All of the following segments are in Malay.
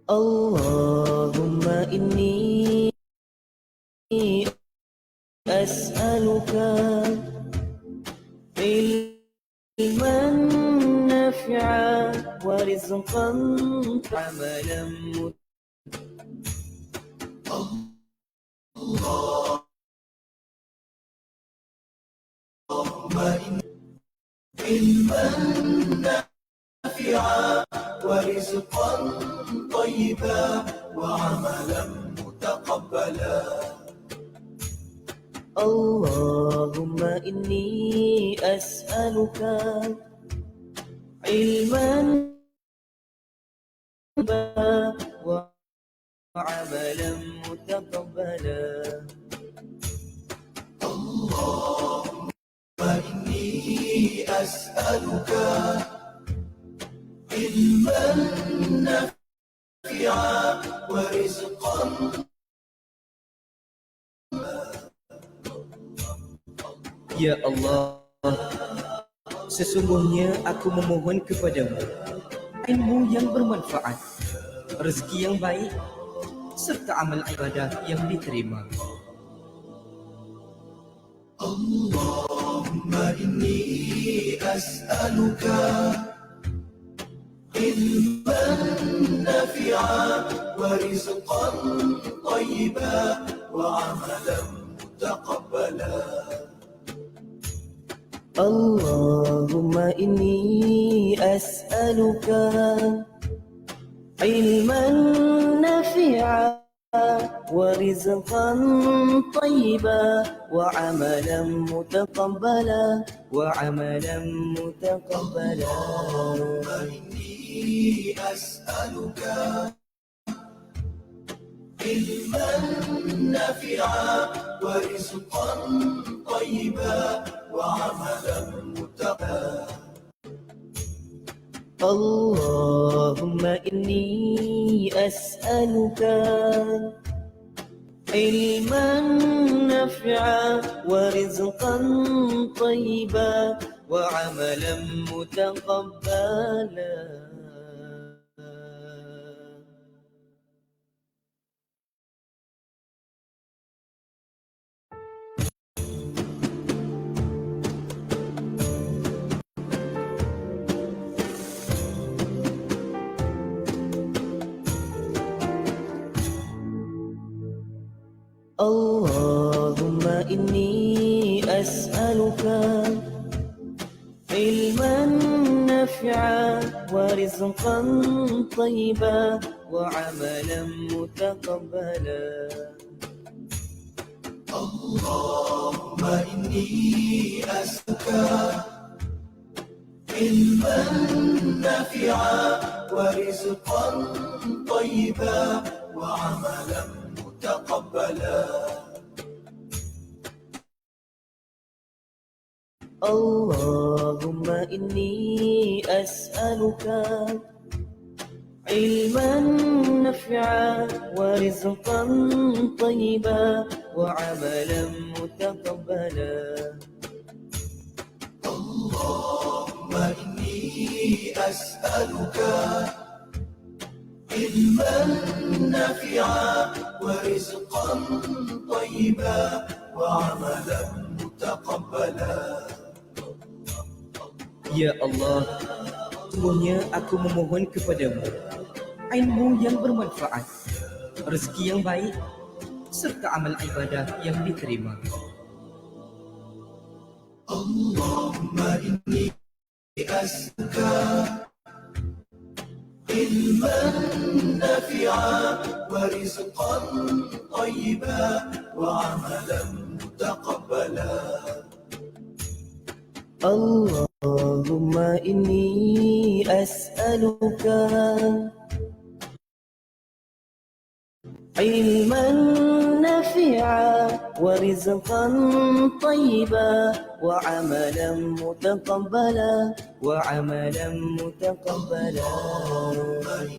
Allahumma inni as'aluka ilman nafi'an wa rizqan amalan علما نافعا ورزقا طيبا وعملا متقبلا اللهم إني أسألك علما وعملا متقبلا اللهم إني أسألك علما نافعا ورزقا Ya Allah, sesungguhnya aku memohon kepadamu ilmu yang bermanfaat, rezeki yang baik, serta amal ibadah yang diterima. Allahumma inni as'aluka ilman nafi'an wa rizqan thayyiban wa amalan mutaqabbala Allahumma inni as'aluka ilman nafi'an wa rizqan thayyiban wa amalan mutaqabbala Allahumma inni as'aluka ilman nafi'an wa rizqan thayyiban وعملا متقبلا اللهم إني أسألك علما نافعا ورزقا طيبا وعملا متقبلا Allahumma inni as'aluka ilman nafi'an wa rizqan thayyiban wa amalan mutaqabbala Allahumma inni as'aluka ilman nafi'an wa rizqan thayyiban wa amalan متقبلا اللهم إني أسألك علما نافعا ورزقا طيبا وعملا متقبلا اللهم إني أسألك علما نافعا ورزقا طيبا وعملا متقبلا Ya Allah, sesungguhnya aku memohon kepadamu ilmu yang bermanfaat, rezeki yang baik, serta amal ibadah yang diterima. Allahumma inni as'aluka ilman nafi'an wa rizqan thayyiban wa amalan mutaqabbala Allahumma inni as'aluka ilman nafi'an wa rizqan thayyiban wa amalan mutaqabbala Allahumma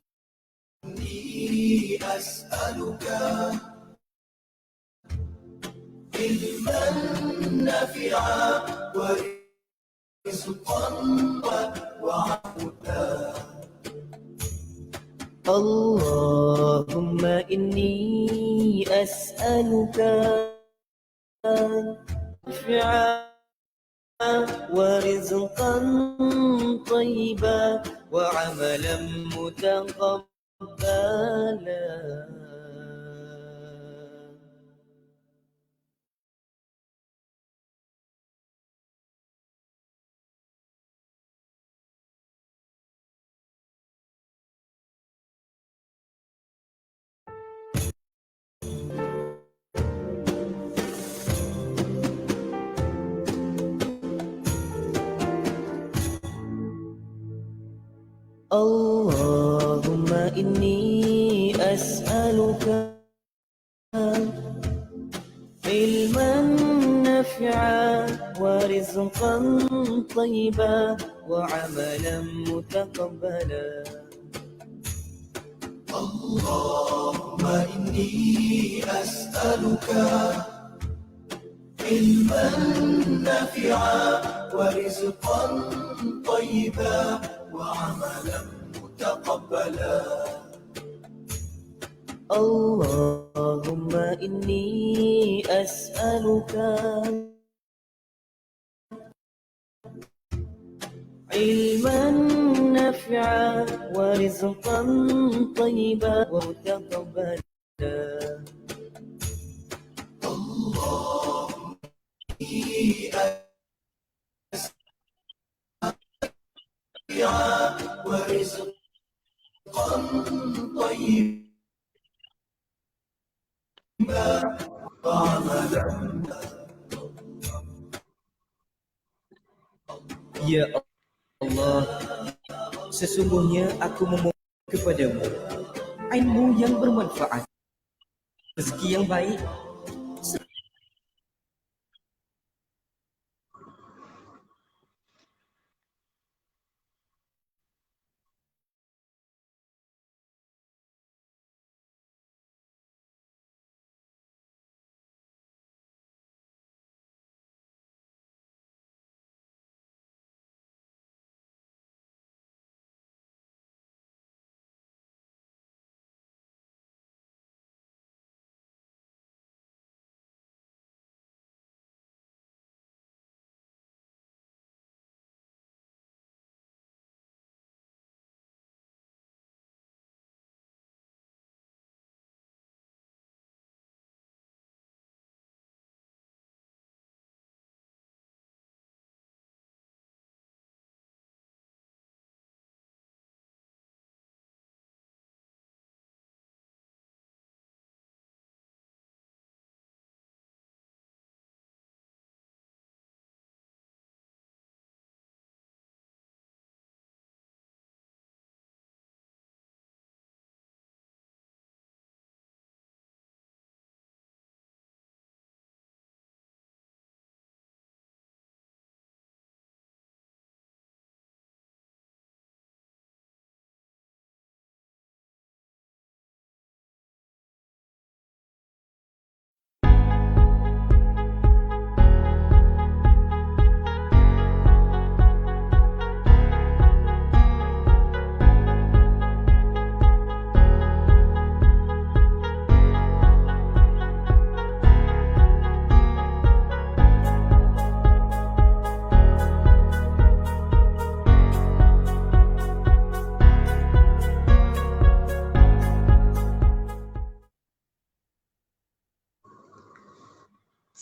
inni as'aluka ilman nafi'an wa rizqan wa amalan اللهم إني أسألك نفعا ورزقا طيبا وعملا متقبلا. اللهم إني أسألك علما نافعا ورزقا طيبا وعملا متقبلا. اللهم إني أسألك علما نافعا ورزقا طيبا وعملا متقبلا. اللهم إني أسألك علما نافعا ورزقا طيبا ومتقبلا. اللهم إني أسألك ورزقا طيبا وعملا. Ya Allah, sesungguhnya aku memohon kepadamu ilmu yang bermanfaat, rezeki yang baik,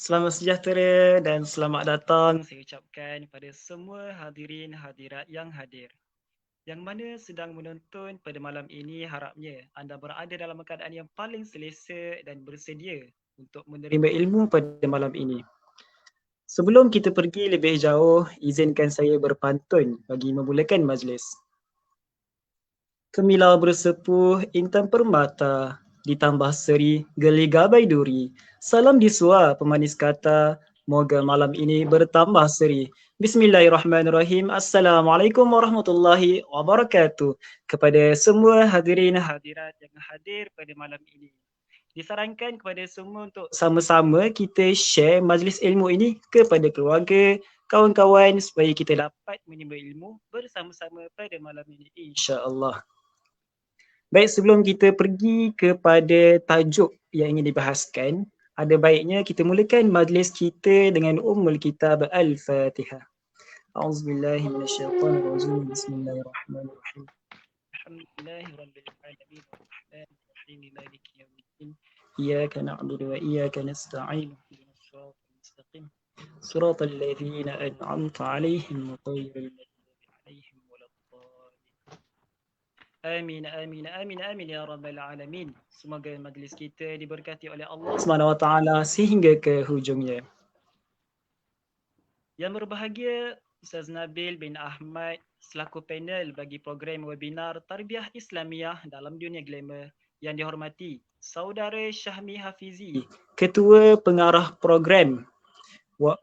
Selamat sejahtera dan selamat datang saya ucapkan pada semua hadirin hadirat yang hadir. Yang mana sedang menonton pada malam ini, harapnya anda berada dalam keadaan yang paling selesa dan bersedia untuk menerima ilmu pada malam ini. Sebelum kita pergi lebih jauh, izinkan saya berpantun bagi memulakan majlis. Kemilau bersepuh intan permata, ditambah seri geligabai duri. Salam disua pemanis kata, moga malam ini bertambah seri. Bismillahirrahmanirrahim. Assalamualaikum warahmatullahi wabarakatuh. Kepada semua hadirin hadirat yang hadir pada malam ini, disarankan kepada semua untuk sama-sama kita share majlis ilmu ini kepada keluarga, kawan-kawan supaya kita dapat menimba ilmu bersama-sama pada malam ini, insya-Allah. Baik, sebelum kita pergi kepada tajuk yang ingin dibahaskan, ada baiknya kita mulakan majlis kita dengan Ummul Kitab Al-Fatihah. A'udzubillahi minasyaitonirrajim. Bismillahirrahmanirrahim. Alhamdulillahirabbil alamin arrahmanirrahim maliki yaumiddin. Iyyaka na'budu wa iyyaka nasta'in. Ihdinas siratal mustaqim. Siratal ladzina an'amta 'alaihim ghairil maghdubi 'alaihim waladdallin. Amin, amin, amin, amin ya rabbal alamin. Semoga majlis kita diberkati oleh Allah Subhanahu wa taala sehingga ke hujungnya. Yang berbahagia Ustaz Nabil bin Ahmad selaku panel bagi program webinar Tarbiyah Islamiah dalam Dunia Glamour. Yang dihormati Saudara Syahmi Hafizi, Ketua Pengarah Program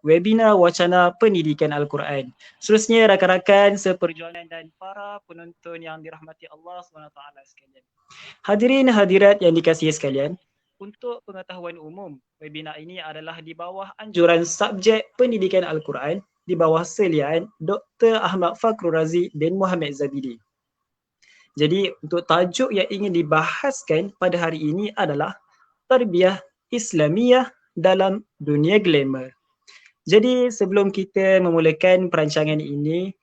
Webinar Wacana Pendidikan Al-Quran. Seterusnya rakan-rakan seperjuangan dan para penonton yang dirahmati Allah SWT sekalian. Hadirin hadirat yang dikasihi sekalian, untuk pengetahuan umum, webinar ini adalah di bawah anjuran subjek pendidikan Al-Quran di bawah selian Dr. Ahmad Fakrul Razi bin Muhammad Zabidi. Jadi untuk tajuk yang ingin dibahaskan pada hari ini adalah Tarbiyah Islamiah dalam Dunia Glamour. Jadi sebelum kita memulakan perbincangan ini,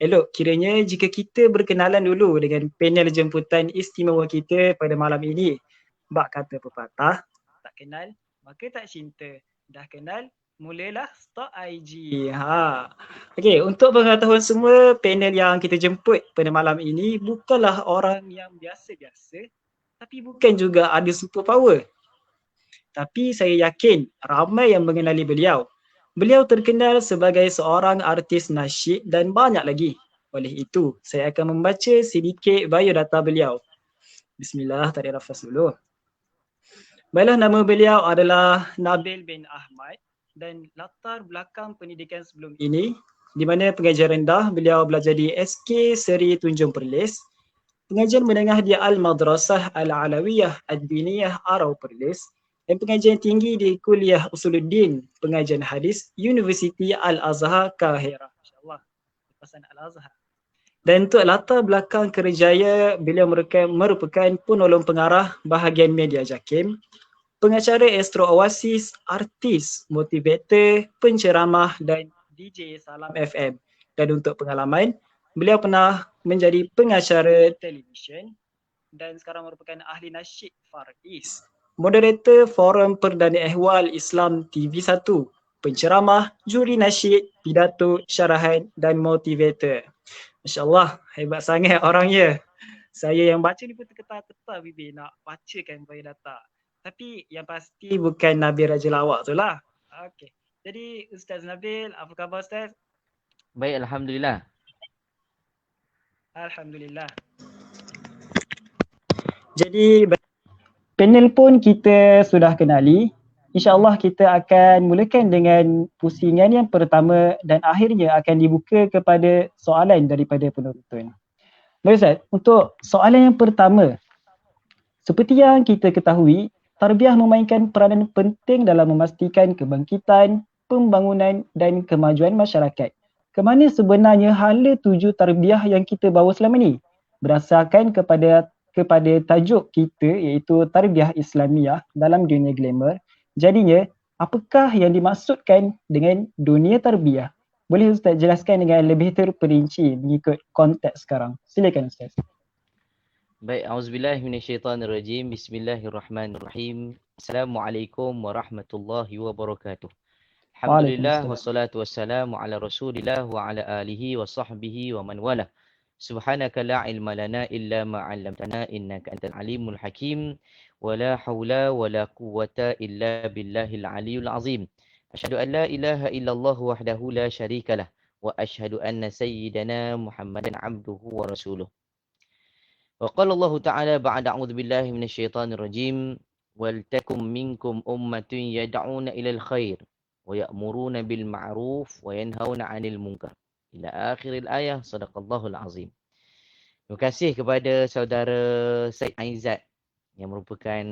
elok kiranya jika kita berkenalan dulu dengan panel jemputan istimewa kita pada malam ini. Bak kata pepatah, tak kenal maka tak cinta. Dah kenal, mulalah stalk IG. Okey, untuk pengetahuan semua, panel yang kita jemput pada malam ini bukanlah orang yang biasa-biasa, tapi bukan juga ada superpower. Tapi saya yakin ramai yang mengenali beliau. Beliau terkenal sebagai seorang artis nasyid dan banyak lagi. Oleh itu, saya akan membaca sedikit biodata beliau. Bismillah, tarik nafas dulu. Baiklah, nama beliau adalah Nabil bin Ahmad dan latar belakang pendidikan sebelum ini, di mana pengajian rendah beliau belajar di SK Seri Tunjung Perlis, pengajian menengah di Al-Madrasah Al-Alawiyah Ad-Diniyah Arau Perlis, dan pengajian tinggi di Kuliah Usuluddin Pengajian Hadis Universiti Al-Azhar Kahirah. InsyaAllah, lepasan Al-Azhar. Dan untuk latar belakang kerjaya, beliau merupakan penolong pengarah bahagian media JAKIM, pengacara Astro Oasis, artis, motivator, penceramah dan DJ Salam FM. Dan untuk pengalaman, beliau pernah menjadi pengacara televisyen dan sekarang merupakan ahli nasyid Far East, moderator Forum Perdana Ehwal Islam TV1, penceramah, juri nasyid, pidato, syarahan dan motivator. Masya Allah, hebat sangat orangnya. Saya yang baca ni pun terketar-ketar bibir nak bacakan biodata. Tapi yang pasti bukan Nabil Raja Lawak tu lah. Okey. Jadi Ustaz Nabil, apa khabar Ustaz? Baik, Alhamdulillah. Alhamdulillah. Jadi panel pun kita sudah kenali. InsyaAllah kita akan mulakan dengan pusingan yang pertama dan akhirnya akan dibuka kepada soalan daripada penonton. Baik Ustaz, untuk soalan yang pertama, seperti yang kita ketahui, tarbiyah memainkan peranan penting dalam memastikan kebangkitan, pembangunan dan kemajuan masyarakat. Kemana sebenarnya hala tuju tarbiyah yang kita bawa selama ini? Berdasarkan kepada tajuk kita iaitu Tarbiyah Islamiah dalam Dunia Glamour. Jadinya, apakah yang dimaksudkan dengan dunia tarbiyah? Boleh Ustaz jelaskan dengan lebih terperinci mengikut konteks sekarang? Silakan Ustaz. Baik, auzubillahi minasyaitonirrajim. Bismillahirrahmanirrahim. Assalamualaikum warahmatullahi wabarakatuh. Alhamdulillah wassalatu wassalamu ala Rasulillah wa ala alihi wa sahbihi wa man wala. Subhanaka la ilma lana illa ma 'allamtana innaka antal alimul hakim wa la haula wa la quwwata illa billahil aliyul azim. Asyhadu an la ilaha illallah wahdahu la syarikalah wa asyhadu anna sayyidana Muhammadan abduhu wa rasuluh. Wa qala Allah ta'ala ba'da a'udzu billahi minasyaitonir rajim wal takum minkum ummatun yad'una ilal khair wa ya'muruna bil ma'ruf wa yanhauna 'anil munkar. Ila akhiril ayah, sadaqallahul azim. Terima kasih kepada saudara Said Aizat yang merupakan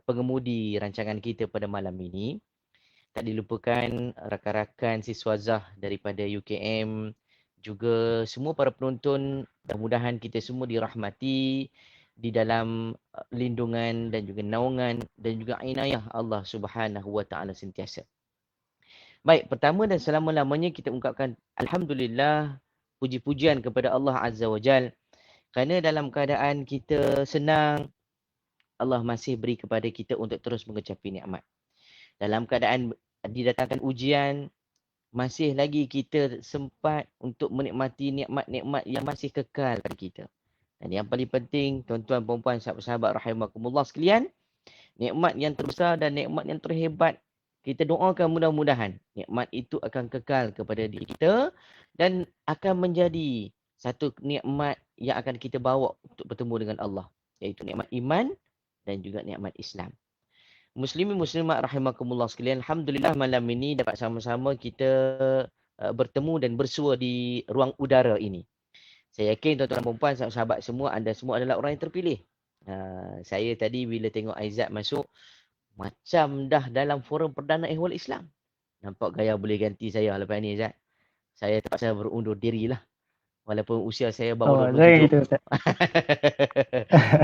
pengemudi rancangan kita pada malam ini. Tak dilupakan rakan-rakan siswazah daripada UKM, juga semua para penonton, mudah-mudahan kita semua dirahmati di dalam lindungan dan juga naungan dan juga inayah Allah Subhanahu wa taala sentiasa. Baik, pertama dan selama-lamanya kita ungkapkan alhamdulillah, puji-pujian kepada Allah Azza wa Jal, kerana dalam keadaan kita senang, Allah masih beri kepada kita untuk terus mengecapi nikmat. Dalam keadaan didatangkan ujian, masih lagi kita sempat untuk menikmati nikmat-nikmat yang masih kekal pada kita. Dan yang paling penting, tuan-tuan, puan-puan, sahabat-sahabat rahimakumullah sekalian, nikmat yang terbesar dan nikmat yang terhebat, kita doakan mudah-mudahan nikmat itu akan kekal kepada diri kita dan akan menjadi satu nikmat yang akan kita bawa untuk bertemu dengan Allah, iaitu nikmat iman dan juga nikmat Islam. Muslimin muslimat rahimakumullah sekalian, alhamdulillah malam ini dapat sama-sama kita bertemu dan bersua di ruang udara ini. Saya yakin tuan-tuan dan puan-puan, sahabat-sahabat semua, anda semua adalah orang yang terpilih. Saya tadi bila tengok Aizat masuk, macam dah dalam forum perdana ehwal Islam. Nampak gaya boleh ganti saya lepas ni, Aizat. Saya terpaksa berundur dirilah. Walaupun usia saya baru 27.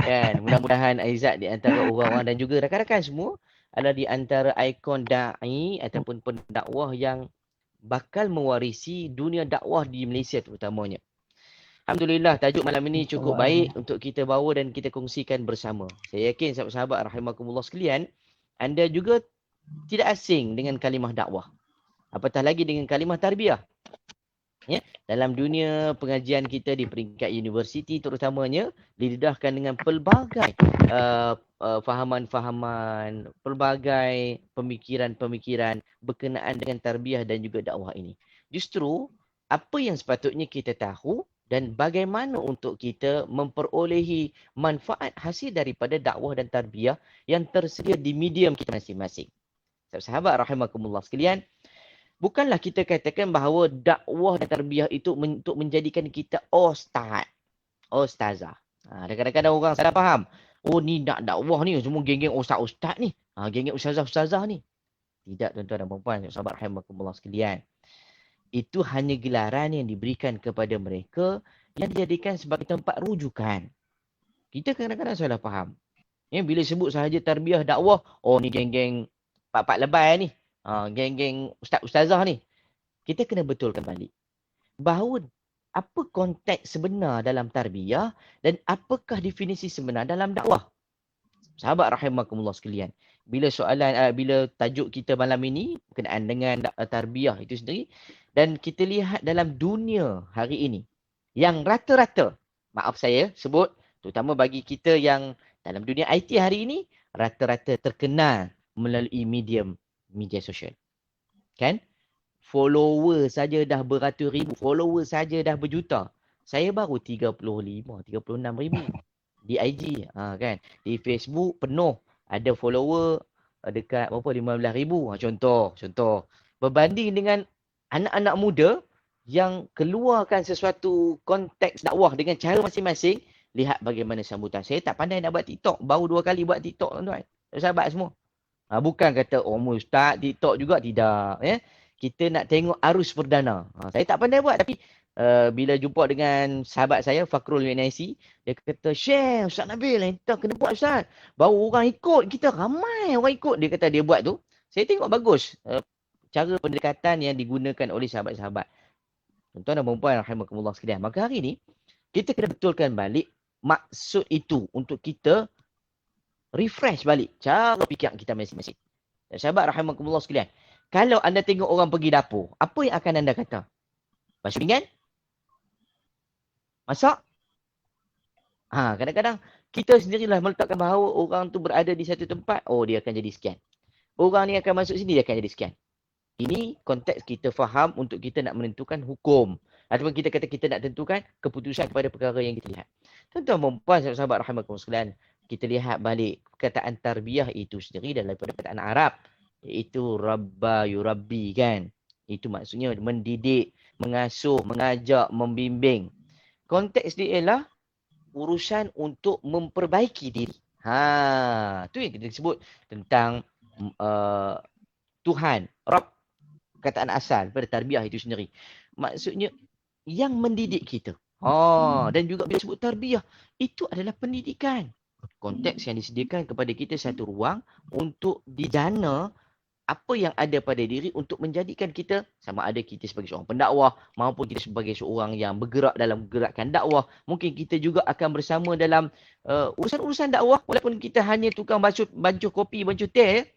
Kan, mudah-mudahan Aizat di antara orang-orang dan juga rakan-rakan semua adalah di antara ikon da'i ataupun pendakwah yang bakal mewarisi dunia dakwah di Malaysia terutamanya. Alhamdulillah, tajuk malam ini cukup baik untuk kita bawa dan kita kongsikan bersama. Saya yakin sahabat-sahabat rahimakumullah sekalian, anda juga tidak asing dengan kalimah dakwah. Apatah lagi dengan kalimah tarbiyah. Ya, dalam dunia pengajian kita di peringkat universiti terutamanya, didedahkan dengan pelbagai fahaman-fahaman, pelbagai pemikiran-pemikiran berkenaan dengan tarbiyah dan juga dakwah ini. Justru, apa yang sepatutnya kita tahu dan bagaimana untuk kita memperolehi manfaat hasil daripada dakwah dan tarbiyah yang tersedia di medium kita masing-masing. Sahabat rahimakumullah sekalian, bukanlah kita katakan bahawa dakwah dan tarbiyah itu untuk menjadikan kita ustaz, ustazah. Kadang-kadang orang salah faham. Oh, ni nak dakwah ni semua geng-geng ustaz-ustaz ni. Geng-geng ustazah-ustazah ni. Tidak, tuan-tuan dan puan-puan, sahabat rahimakumullah sekalian. Itu hanya gelaran yang diberikan kepada mereka yang dijadikan sebagai tempat rujukan. Kita kadang-kadang salah faham. Ya, bila sebut sahaja tarbiyah dakwah, oh ni geng-geng pak-pak lebay ni. Geng-geng ustaz-ustazah ni. Kita kena betulkan balik bahawa apa konteks sebenar dalam tarbiyah dan apakah definisi sebenar dalam dakwah. Sahabat rahimakumullah sekalian, bila tajuk kita malam ini berkenaan dengan tarbiyah itu sendiri, dan kita lihat dalam dunia hari ini yang rata-rata, maaf saya sebut, terutama bagi kita yang dalam dunia IT hari ini, rata-rata terkenal melalui media sosial. Kan? Follower saja dah beratus ribu, follower saja dah berjuta. Saya baru 36 ribu di IG, kan. Di Facebook penuh, ada follower dekat berapa 15 ribu. Contoh. Berbanding dengan anak-anak muda yang keluarkan sesuatu konteks dakwah dengan cara masing-masing, lihat bagaimana sambutan. Saya tak pandai nak buat TikTok, baru 2 kali buat TikTok, tuan-tuan. Sahabat semua. Bukan kata, oh ustaz TikTok juga, tidak. Ya? Kita nak tengok arus perdana. Saya tak pandai buat, tapi bila jumpa dengan sahabat saya, Fakrul UNIC, dia kata, share Ustaz Nabil, kita kena buat Ustaz. Baru orang ikut, kita ramai orang ikut. Dia kata dia buat tu. Saya tengok bagus cara pendekatan yang digunakan oleh sahabat-sahabat. Tuan-tuan dan puan-puan rahimakumullah sekalian. Maka hari ni, kita kena betulkan balik maksud itu untuk kita refresh balik cara fikir kita masing-masing. Sahabat rahimakumullah sekalian, kalau anda tengok orang pergi dapur, apa yang akan anda kata? Basuh pinggan? Masak? Kadang-kadang kita sendirilah meletakkan bahawa orang tu berada di satu tempat, oh dia akan jadi sekian. Orang ni akan masuk sini, dia akan jadi sekian. Ini konteks kita faham untuk kita nak menentukan hukum. Ataupun kita kata kita nak tentukan keputusan kepada perkara yang kita lihat. Tuan-tuan, puan, sahabat rahimakumullah sekalian, kita lihat balik perkataan tarbiyah itu sendiri daripada perkataan Arab, iaitu rabba yurabbi, kan. Itu maksudnya mendidik, mengasuh, mengajak, membimbing. Konteks dia ialah urusan untuk memperbaiki diri. Tu yang kita sebut tentang Tuhan, Rabb, perkataan asal pada tarbiyah itu sendiri. Maksudnya yang mendidik kita. Dan juga bila sebut tarbiyah, itu adalah pendidikan. Konteks yang disediakan kepada kita satu ruang untuk dijana apa yang ada pada diri untuk menjadikan kita, sama ada kita sebagai seorang pendakwah maupun kita sebagai seorang yang bergerak dalam gerakan dakwah. Mungkin kita juga akan bersama dalam urusan-urusan dakwah walaupun kita hanya tukang bancuh kopi, bancuh teh.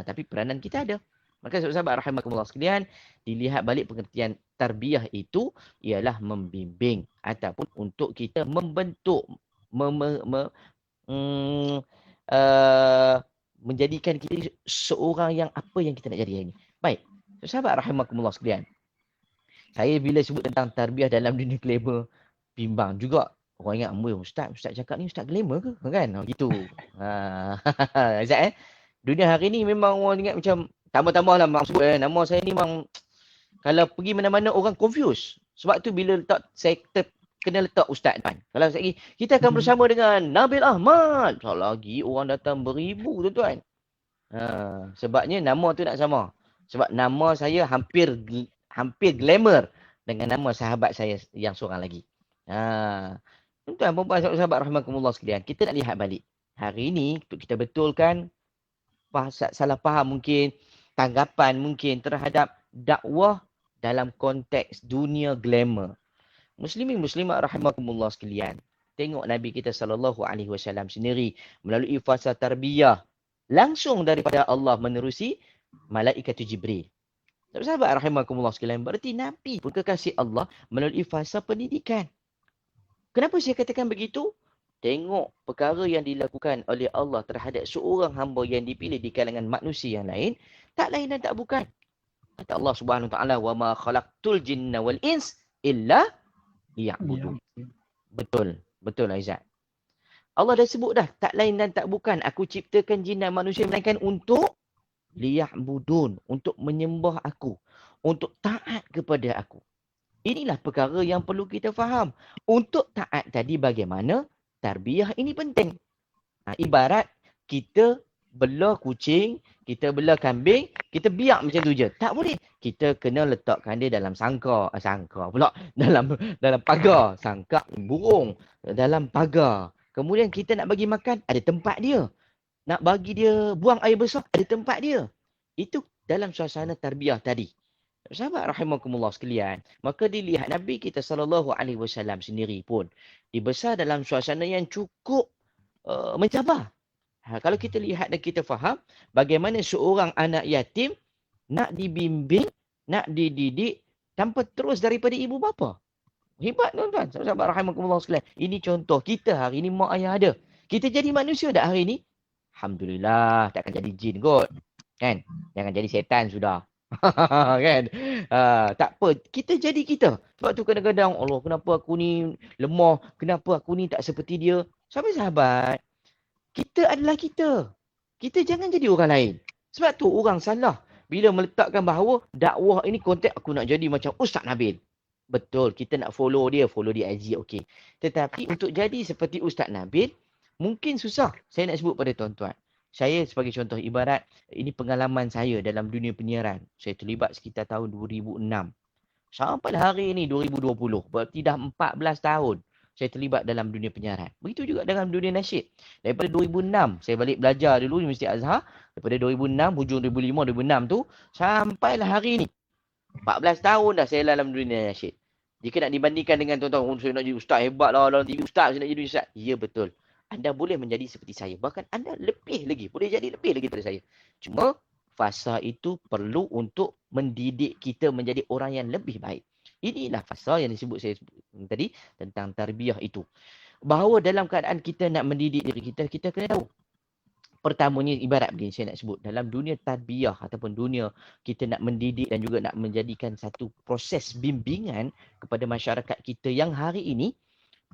Tapi peranan kita ada. Maka sahabat rahimakumullah sekalian, dilihat balik pengertian tarbiyah itu ialah membimbing ataupun untuk kita membentuk menjadikan kita seorang yang apa yang kita nak jadi hari ini. Baik, sahabat rahimakumullah sekalian. Saya bila sebut tentang tarbiyah dalam dunia glamour, bimbang juga. Orang ingat, Ustaz cakap ni Ustaz glamour ke? Kan? Gitu. Azad dunia hari ni memang orang ingat macam, tambah-tambah lah mak sebut nama saya ni memang, kalau pergi mana-mana orang confuse. Sebab tu bila letak, saya kena letak Ustaz depan. Kalau lagi kita akan bersama dengan Nabil Ahmad. Lagi orang datang beribu tuan-tuan. Sebabnya nama tu nak sama. Sebab nama saya hampir glamour dengan nama sahabat saya yang seorang lagi. Tuan-tuan, puan-puan, sahabat rahmatullah sekalian, kita nak lihat balik. Hari ini untuk kita betulkan salah faham mungkin, tanggapan mungkin terhadap dakwah dalam konteks dunia glamour. Muslimin muslimat rahimakumullah sekalian. Tengok Nabi kita sallallahu alaihi wasallam sendiri melalui fasa tarbiyah langsung daripada Allah menerusi malaikat Jibril. Sahabat rahimakumullah sekalian, berarti Nabi pun kekasih Allah melalui fasa pendidikan. Kenapa saya katakan begitu? Tengok perkara yang dilakukan oleh Allah terhadap seorang hamba yang dipilih di kalangan manusia yang lain, tak lain dan tak bukan. Kata Allah Subhanahu wa taala, "Wa ma khalaqtul jinna wal ins illa liya'budun." Betul Aizat. Allah dah sebut dah, tak lain dan tak bukan aku ciptakan jin dan manusia melainkan untuk liya'budun, untuk menyembah aku, untuk taat kepada aku. Inilah perkara yang perlu kita faham. Untuk taat tadi bagaimana tarbiyah ini penting. Ibarat kita bela kucing, kita bela kambing, kita biak macam tu je. Tak boleh. Kita kena letakkan dia dalam sangkar pula. Dalam pagar. Sangkar burung. Dalam pagar. Kemudian kita nak bagi makan, ada tempat dia. Nak bagi dia buang air besar, ada tempat dia. Itu dalam suasana tarbiyah tadi. Sahabat rahimakumullah sekalian, maka dilihat Nabi kita sallallahu alaihi wasallam sendiri pun dibesar dalam suasana yang cukup mencabar. Kalau kita lihat dan kita faham bagaimana seorang anak yatim nak dibimbing, nak dididik tanpa terus daripada ibu bapa. Hebat tuan-tuan, sahabat rahimakumullah sekalian. Ini contoh kita hari ini mak ayah ada. Kita jadi manusia dah hari ini? Alhamdulillah, takkan jadi jin kot. Kan? Jangan jadi setan sudah. Kan? Tak apa, kita jadi kita. Sebab tu kadang-kadang, Allah, kenapa aku ni lemah? Kenapa aku ni tak seperti dia? Sahabat-sahabat, kita adalah kita. Kita jangan jadi orang lain. Sebab tu orang salah bila meletakkan bahawa dakwah ini konteks aku nak jadi macam Ustaz Nabil. Betul, kita nak follow dia IG, okey. Tetapi untuk jadi seperti Ustaz Nabil, mungkin susah. Saya nak sebut pada tuan-tuan. Saya sebagai contoh, ibarat ini pengalaman saya dalam dunia penyiaran. Saya terlibat sekitar tahun 2006. Sampai hari ini 2020. Berarti dah 14 tahun saya terlibat dalam dunia penyiaran. Begitu juga dalam dunia nasyid. Daripada 2006, saya balik belajar dulu di Universiti Azhar. Daripada 2006, hujung 2005, 2006 tu, sampailah hari ini. 14 tahun dah saya dalam dunia nasyid. Jika nak dibandingkan dengan tuan-tuan, saya nak jadi ustaz hebat lah dalam TV ustaz, saya nak jadi ustaz. Ya betul. Anda boleh menjadi seperti saya. Bahkan anda lebih lagi. Boleh jadi lebih lagi daripada saya. Cuma fasa itu perlu untuk mendidik kita menjadi orang yang lebih baik. Inilah fasa yang disebut saya tadi tentang tarbiyah itu. Bahawa dalam keadaan kita nak mendidik diri kita, kita kena tahu. Pertamanya ibarat begini saya nak sebut. Dalam dunia tarbiyah ataupun dunia kita nak mendidik dan juga nak menjadikan satu proses bimbingan kepada masyarakat kita yang hari ini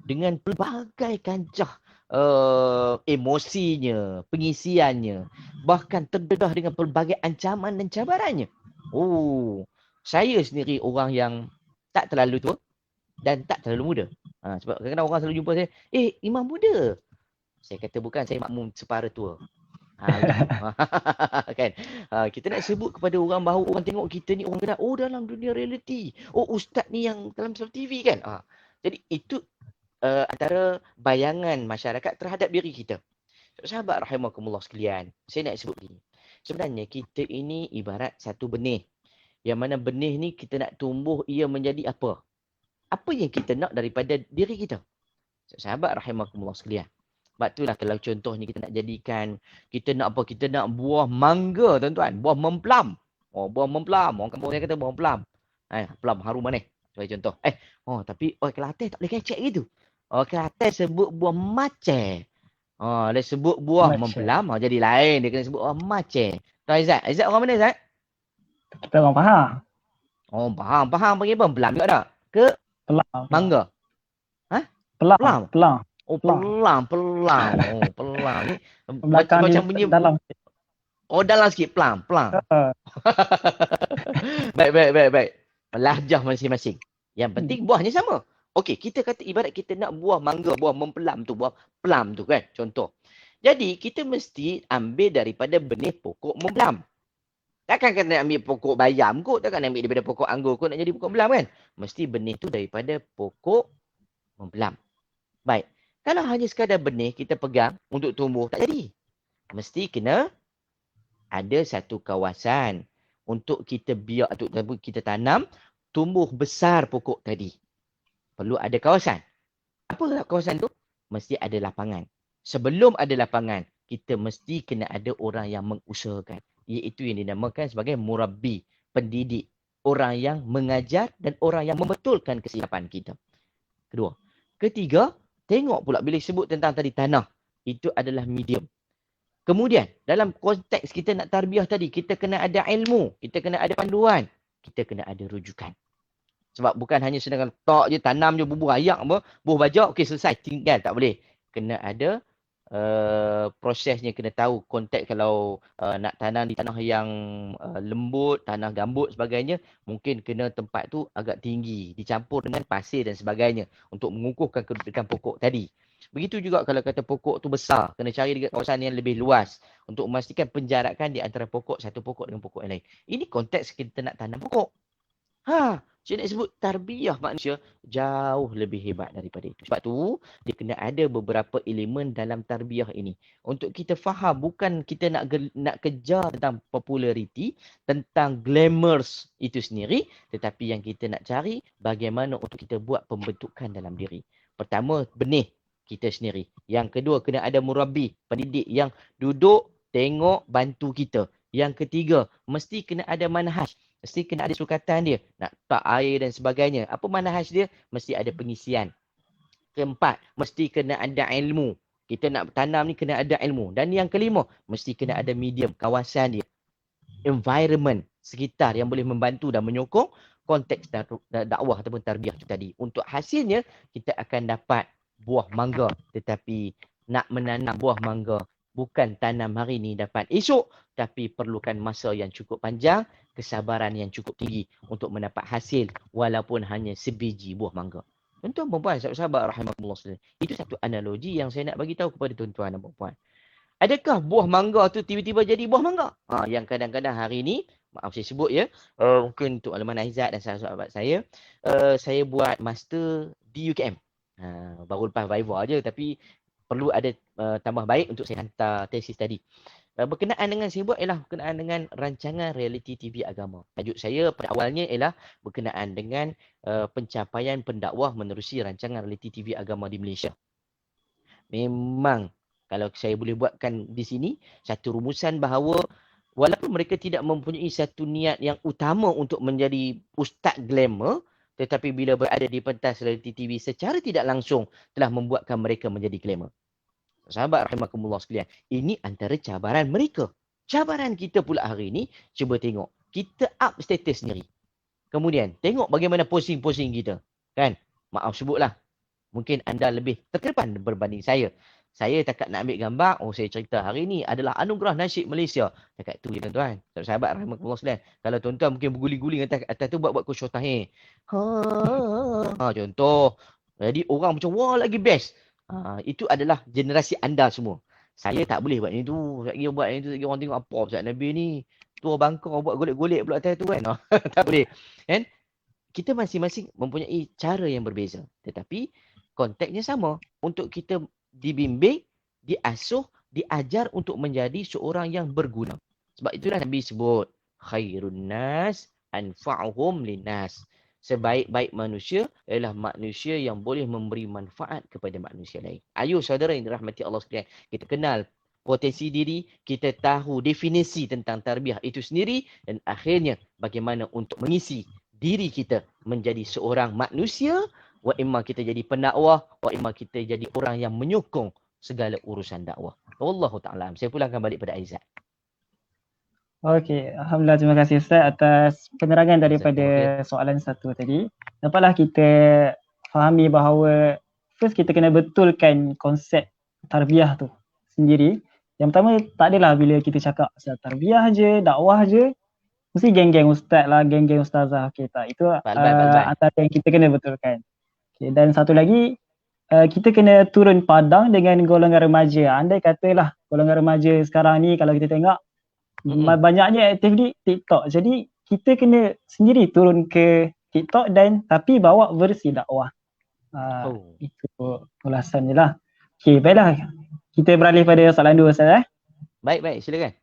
dengan pelbagai kancah emosinya, pengisiannya, bahkan terdedah dengan pelbagai ancaman dan cabarannya. Saya sendiri orang yang tak terlalu tua dan tak terlalu muda. Sebab kadang-kadang orang selalu jumpa saya, Imam muda. Saya kata bukan, saya makmum separa tua. Gitu. Kan? Kita nak sebut kepada orang bahawa orang tengok kita ni orang kena dalam dunia reality. Ustaz ni yang dalam TV kan. Jadi itu antara bayangan masyarakat terhadap diri kita. Sahabat rahimakumullah sekalian, saya nak sebut gini. Sebenarnya kita ini ibarat satu benih. Yang mana benih ni kita nak tumbuh ia menjadi apa? Apa yang kita nak daripada diri kita? Sahabat rahimakumullah sekalian. Sebab itulah kalau contohnya kita nak jadikan, kita nak apa? Kita nak buah mangga tuan-tuan. Buah memplam. Buah memplam. Orang kampung saya kata buah memplam. Plam harum manis. Sebagai contoh. Tapi orang Kelantan tak boleh kecek gitu. Orang Kelantan sebut buah maceh. Dia sebut buah memplam. Jadi lain. Dia kena sebut buah maceh. Tuan Izzat. Izzat orang mana Izzat? Kita orang faham. Faham. Faham panggil apa? Pelam juga tak? Ke Pelang. mangga? Pelang. Pelang. Pelang. Pelang. Pelang. Ni Belakang macam ni bunyi dalam. dalam sikit. Pelang. Baik. Lahjah masing-masing. Yang penting buahnya sama. Okey, kita kata ibarat kita nak buah mangga, buah mempelam tu, buah pelam tu kan, contoh. Jadi, kita mesti ambil daripada benih pokok mempelam. Takkan kita nak ambil pokok bayam kot, takkan nak ambil daripada pokok anggur kot nak jadi pokok mempelam kan? Mesti benih tu daripada pokok mempelam. Baik, kalau hanya sekadar benih kita pegang untuk tumbuh, tak jadi. Mesti kena ada satu kawasan untuk kita biar, untuk kita tanam, tumbuh besar pokok tadi. Perlu ada kawasan. Apa kawasan tu? Mesti ada lapangan. Sebelum ada lapangan, kita mesti kena ada orang yang mengusahakan. Iaitu yang dinamakan sebagai murabbi, pendidik. Orang yang mengajar dan orang yang membetulkan kesilapan kita. Kedua. Ketiga, tengok pula bila sebut tentang tadi tanah. Itu adalah medium. Kemudian, dalam konteks kita nak tarbiyah tadi, kita kena ada ilmu. Kita kena ada panduan. Kita kena ada rujukan. Sebab bukan hanya sedangkan tok je, tanam je, bubuh ayak, bubuh bajak, okey selesai, tinggal. Tak boleh. Kena ada prosesnya, kena tahu konteks kalau nak tanam di tanah yang lembut, tanah gambut sebagainya, mungkin kena tempat tu agak tinggi, dicampur dengan pasir dan sebagainya untuk mengukuhkan kedudukan pokok tadi. Begitu juga kalau kata pokok tu besar, kena cari dekat kawasan yang lebih luas untuk memastikan penjarakan di antara pokok, satu pokok dengan pokok yang lain. Ini konteks kita nak tanam pokok. Saya nak sebut tarbiyah manusia jauh lebih hebat daripada itu. Sebab tu, dia kena ada beberapa elemen dalam tarbiyah ini. Untuk kita faham, bukan kita nak kejar tentang populariti, tentang glamours itu sendiri, tetapi yang kita nak cari bagaimana untuk kita buat pembentukan dalam diri. Pertama, benih kita sendiri. Yang kedua, kena ada murabbi, pendidik yang duduk, tengok, bantu kita. Yang ketiga, mesti kena ada manhaj. Mesti kena ada sukatan dia. Nak tak air dan sebagainya. Apa manhaj dia? Mesti ada pengisian. Keempat, mesti kena ada ilmu. Kita nak tanam ni kena ada ilmu. Dan yang kelima, mesti kena ada medium, kawasan dia. Environment, sekitar yang boleh membantu dan menyokong konteks dakwah ataupun tarbiyah itu tadi. Untuk hasilnya, kita akan dapat buah mangga. Tetapi nak menanam buah mangga, bukan tanam hari ni dapat esok, tapi perlukan masa yang cukup panjang, kesabaran yang cukup tinggi untuk mendapat hasil walaupun hanya sebiji buah mangga. Tuan-tuan dan puan, sahabat-sahabat rahimakumullah sekalian. Itu satu analogi yang saya nak bagi tahu kepada tuan-tuan dan puan. Adakah buah mangga tu tiba-tiba jadi buah mangga? Yang kadang-kadang hari ni, maaf saya sebut ya, mungkin untuk Alaman Aizat dan sahabat-sahabat saya buat master di UKM. Baru lepas Viva je, tapi perlu ada tambah baik untuk saya hantar tesis tadi. Berkenaan dengan saya buat ialah berkenaan dengan rancangan reality TV agama. Tajuk saya pada awalnya ialah berkenaan dengan pencapaian pendakwah menerusi rancangan reality TV agama di Malaysia. Memang kalau saya boleh buatkan di sini satu rumusan bahawa walaupun mereka tidak mempunyai satu niat yang utama untuk menjadi ustaz glamour, tetapi bila berada di pentas reality TV secara tidak langsung telah membuatkan mereka menjadi glamour. Sahabat rahimakumullah sekalian, ini antara cabaran mereka. Cabaran kita pula hari ini, cuba tengok. Kita up status sendiri. Kemudian, tengok bagaimana posing-posing kita. Kan? Maaf sebutlah. Mungkin anda lebih terkedepan berbanding saya. Saya takat nak ambil gambar, saya cerita hari ini adalah anugerah nasyid Malaysia. Takat tu ya tuan-tuan. Sahabat rahimakumullah sekalian. Kalau tuan-tuan mungkin berguling-guling atas tu buat kusyuk tahir. Contoh. Jadi orang macam, wah lagi best. Itu adalah generasi anda semua. Saya tak boleh buat ni tu. Lagi buat ni tu, lagi orang tengok apa Ustaz Nabi ni. Tu orang bangkang buat golek-golek pula atas tu kan. Tak boleh. Kan? Kita masing-masing mempunyai cara yang berbeza. Tetapi konteksnya sama. Untuk kita dibimbing, diasuh, diajar untuk menjadi seorang yang berguna. Sebab itulah Nabi sebut khairun nas anfa'uhum linnas. Sebaik-baik manusia ialah manusia yang boleh memberi manfaat kepada manusia lain. Ayo saudara yang dirahmati Allah sekalian, kita kenal potensi diri, kita tahu definisi tentang tarbiyah itu sendiri dan akhirnya bagaimana untuk mengisi diri kita menjadi seorang manusia, wa imma kita jadi pendakwah, wa imma kita jadi orang yang menyokong segala urusan dakwah. Wallahu ta'ala. Saya pulangkan balik pada Aizat. Okey, alhamdulillah, terima kasih Ustaz atas penerangan daripada soalan satu tadi. Dapatlah kita fahami bahawa first kita kena betulkan konsep tarbiyah tu sendiri. Yang pertama, tak adalah bila kita cakap pasal tarbiyah je, dakwah je, mesti geng-geng ustaz lah, geng-geng ustazah. Okey, tak. Itu antara yang kita kena betulkan. Okay, dan satu lagi, kita kena turun padang dengan golongan remaja. Andai katalah golongan remaja sekarang ni kalau kita tengok banyaknya aktif di TikTok. Jadi kita kena sendiri turun ke TikTok dan tapi bawa versi dakwah. Itu ulasan je lah. Okay, baiklah. Kita beralih pada soalan 2 Ustaz. Baik, silakan.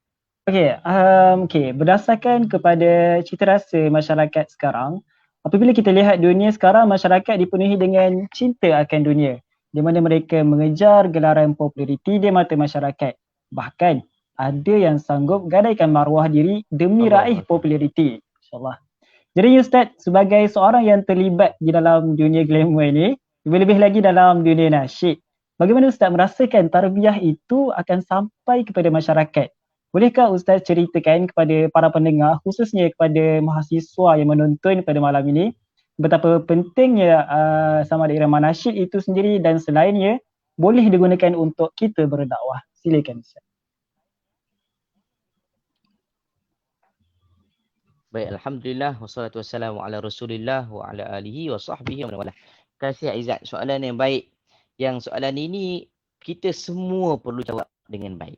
Okay, berdasarkan kepada cita rasa masyarakat sekarang, apabila kita lihat dunia sekarang, masyarakat dipenuhi dengan cinta akan dunia, di mana mereka mengejar gelaran populariti di mata masyarakat. Bahkan ada yang sanggup gadaikan maruah diri demi raih populariti. InsyaAllah. Jadi Ustaz, sebagai seorang yang terlibat di dalam dunia glamour ini, lebih-lebih lagi dalam dunia nasyid, bagaimana Ustaz merasakan tarbiyah itu akan sampai kepada masyarakat? Bolehkah Ustaz ceritakan kepada para pendengar, khususnya kepada mahasiswa yang menonton pada malam ini, betapa pentingnya sama ada irama nasyid itu sendiri dan selainnya boleh digunakan untuk kita berdakwah? Silakan Ustaz. Baik, alhamdulillah wassalatu wassalamu ala Rasulillah wa ala alihi wa sahbihi wa wala. Terima kasih Aizat, soalan yang baik. Yang soalan ini kita semua perlu jawab dengan baik.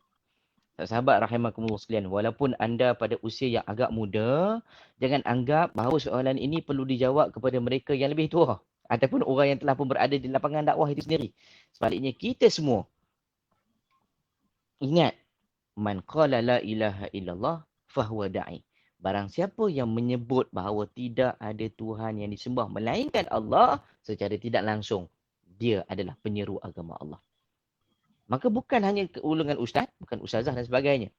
Sahabat rahimakumullah sekalian, walaupun anda pada usia yang agak muda, jangan anggap bahawa soalan ini perlu dijawab kepada mereka yang lebih tua ataupun orang yang telah pun berada di lapangan dakwah itu sendiri. Sebaliknya kita semua ingat, man qala la ilaha illallah fahuwa da'i. Barang siapa yang menyebut bahawa tidak ada Tuhan yang disembah melainkan Allah, secara tidak langsung dia adalah penyeru agama Allah. Maka bukan hanya keulungan ustaz, bukan ustazah dan sebagainya.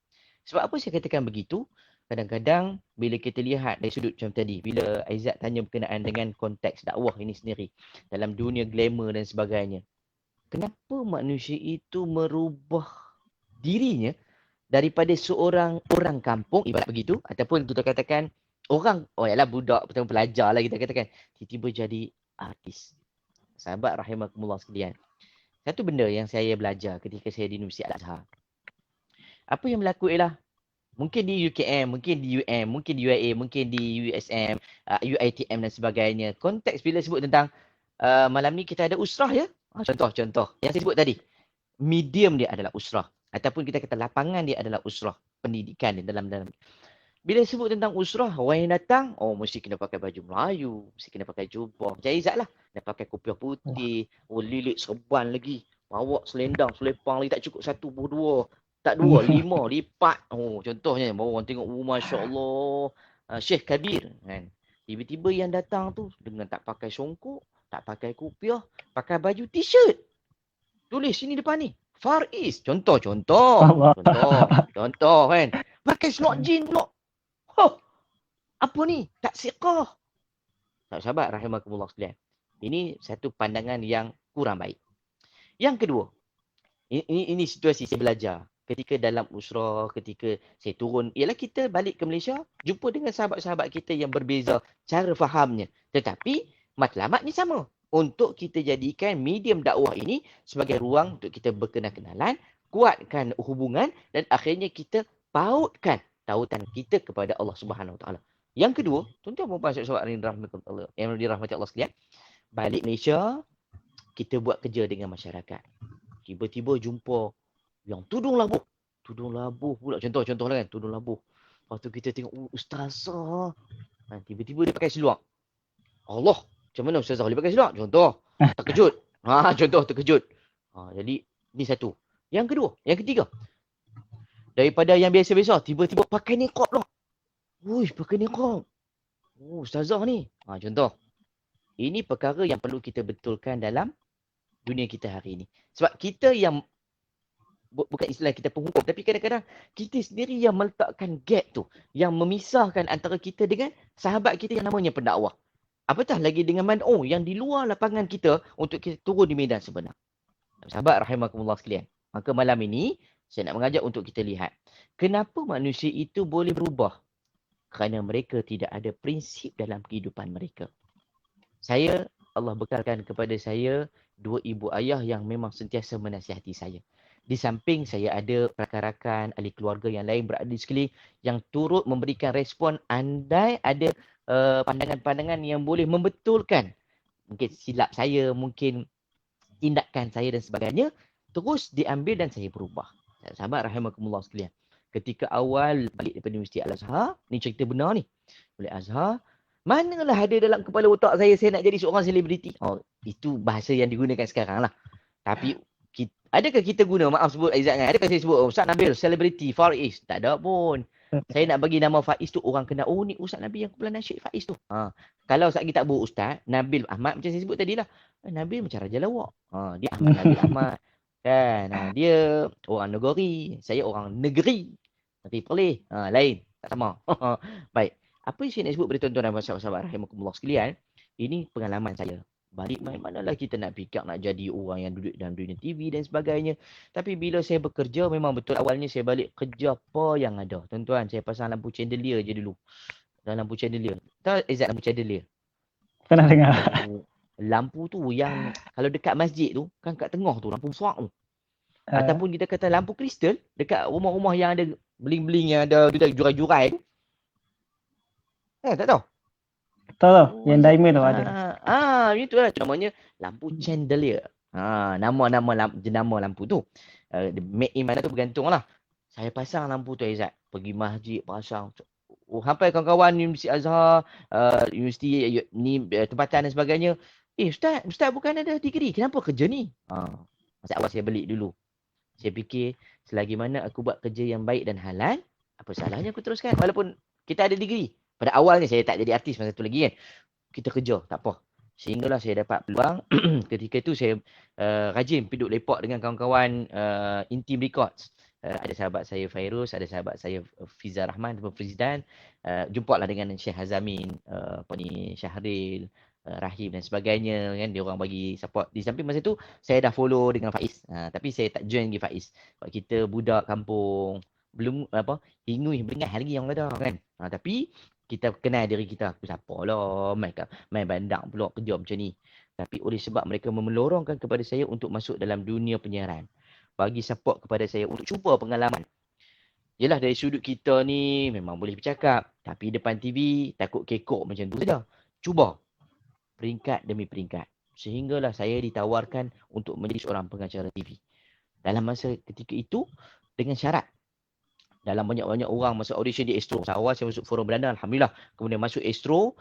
Sebab apa saya katakan begitu? Kadang-kadang bila kita lihat dari sudut macam tadi, bila Aizat tanya berkenaan dengan konteks dakwah ini sendiri dalam dunia glamour dan sebagainya, kenapa manusia itu merubah dirinya daripada seorang orang kampung, ibarat begitu, ataupun kita katakan orang, yalah budak, ataupun pelajar lah kita katakan, tiba-tiba jadi artis. Sahabat rahimakumullah sekalian, satu benda yang saya belajar ketika saya di Universiti Al-Azhar, apa yang berlaku ialah, mungkin di UKM, mungkin di UM, mungkin di UIA, mungkin di USM, UITM dan sebagainya, konteks bila sebut tentang malam ni kita ada usrah ya, contoh yang saya sebut tadi, medium dia adalah usrah, ataupun kita kata lapangan dia adalah usrah, pendidikan di dalam. Bila sebut tentang usrah, orang yang datang, mesti kena pakai baju Melayu, mesti kena pakai jubah. Macam Izzat lah, dah pakai kopiah putih, lilit serban lagi, bawa selendang, selepang lagi, tak cukup satu, dua, tak dua, 5, lipat. Contohnya, baru orang tengok, Masya Allah, Syekh Kabir. Kan? Tiba-tiba yang datang tu, dengan tak pakai songkok, tak pakai kopiah, pakai baju t-shirt. Tulis sini depan ni, Far East. Contoh kan. Pakai slot jean pula. Apa ni? Tak siqah. Sahabat rahimakumullah sekalian. Ini satu pandangan yang kurang baik. Yang kedua, ini situasi saya belajar. Ketika dalam usrah, ketika saya turun, ialah kita balik ke Malaysia, jumpa dengan sahabat-sahabat kita yang berbeza cara fahamnya. Tetapi matlamatnya sama. Untuk kita jadikan medium dakwah ini sebagai ruang untuk kita berkenal-kenalan, kuatkan hubungan dan akhirnya kita pautkan tautan kita kepada Allah Subhanahu Wa Taala. Yang kedua, tuan-tuan puan sahabat yang dirahmati Allah sekalian, balik Malaysia, kita buat kerja dengan masyarakat. Tiba-tiba jumpa Yang tudung labuh. Tudung labuh pula. Contoh-contoh lah kan. Tudung labuh. Lepas tu kita tengok, ustazah. Tiba-tiba dia pakai seluar. Allah, macam mana ustazah boleh pakai seluar? Contoh. Terkejut. Contoh terkejut. Jadi, ni satu. Yang kedua, yang ketiga. Daripada yang biasa-biasa, tiba-tiba pakai niqab pula. Uish, pakai niqab. Ustazah ni. Contoh. Ini perkara yang perlu kita betulkan dalam dunia kita hari ini. Sebab kita yang, bukan istilah kita penghukum, tapi kadang-kadang kita sendiri yang meletakkan gap tu, yang memisahkan antara kita dengan sahabat kita yang namanya pendakwah. Apatah lagi dengan yang di luar lapangan kita untuk kita turun di medan sebenar. Sahabat rahimakumullah sekalian. Maka malam ini, saya nak mengajak untuk kita lihat, kenapa manusia itu boleh berubah? Kerana mereka tidak ada prinsip dalam kehidupan mereka. Allah bekalkan kepada saya 2 ibu ayah yang memang sentiasa menasihati saya. Di samping saya ada rakan-rakan, ahli keluarga yang lain berada di sekeliling yang turut memberikan respon andai ada pandangan-pandangan yang boleh membetulkan mungkin silap saya, mungkin tindakan saya dan sebagainya, terus diambil dan saya berubah. Sahabat rahimakumullah sekalian. Ketika awal balik daripada Universiti Al-Azhar, ni cerita benar ni. Balik Azhar, manalah ada dalam kepala otak saya nak jadi seorang selebriti. Itu bahasa yang digunakan sekarang lah. Tapi adakah kita guna, maaf sebut Aizat kan, adakah saya sebut Ustaz Nabil selebriti Faiz? Tak ada pun. Saya nak bagi nama Faiz tu, orang kenal, ni Ustaz Nabil yang kumpulan nasyid Faiz tu. Kalau saat kita sebut Ustaz Nabil Ahmad macam saya sebut tadi lah, Nabil macam Raja Lawak. Dia Ahmad Nabil Ahmad kan. Dia orang negeri, saya orang negeri. Negeri Perlis, lain, tak sama. Baik. Apa yang saya nak sebut pada tuan-tuan dan sahabat-sahabat rahimakumullah sekalian, ini pengalaman saya. Balik manalah kita nak fikir nak jadi orang yang duduk dalam dunia TV dan sebagainya. Tapi bila saya bekerja, memang betul awalnya saya balik kerja apa yang ada. Tuan-tuan, saya pasang lampu chandelier je dulu. Dan lampu chandelier. Tahu Izzat lampu chandelier? Pernah dengar. Lampu tu yang kalau dekat masjid tu, kan kat tengah tu, lampu besar tu. Ataupun kita kata lampu kristal dekat rumah-rumah yang ada beling-beling, yang ada jurai-jurai tu. Tak tahu? Tahu, yang diamond tu ada. Itu lah namanya lampu chandelier. Nama lampu tu. Made in mana tu bergantung lah. Saya pasang lampu tu Aizat. Pergi masjid pasang. Sampai kawan-kawan Universiti Azhar, universiti ni tempatan dan sebagainya. Ustaz bukan ada degree. Kenapa kerja ni? Masa awal saya beli dulu. Saya fikir selagi mana aku buat kerja yang baik dan halal, apa salahnya aku teruskan. Walaupun kita ada degree. Pada awalnya saya tak jadi artis masa tu lagi kan. Kita kerja, tak apa. Sehinggalah saya dapat peluang. Ketika itu saya rajin duduk lepak dengan kawan-kawan Intim Records. Ada sahabat saya Fairuz, ada sahabat saya Fiza Rahman ataupun Frizdan. Jumpalah dengan Syekh Hazamin, Syahril, Rahim dan sebagainya kan. Dia orang bagi support. Di samping masa tu saya dah follow dengan Faiz. Tapi saya tak join lagi Faiz. Sebab kita budak kampung, belum hingui beringat lagi yang kata kan. Tapi kita kenal diri kita. Aku siapa lah, main bandang pula kerja macam ni. Tapi oleh sebab mereka melorongkan kepada saya untuk masuk dalam dunia penyiaran, bagi support kepada saya untuk cuba pengalaman. Yelah, dari sudut kita ni memang boleh bercakap, tapi depan TV takut kekok macam tu saja. Cuba peringkat demi peringkat. Sehinggalah saya ditawarkan untuk menjadi seorang pengacara TV. Dalam masa ketika itu, dengan syarat, dalam banyak-banyak orang masuk audition di Astro. Awal saya masuk Forum Belanda, Alhamdulillah. Kemudian masuk Astro,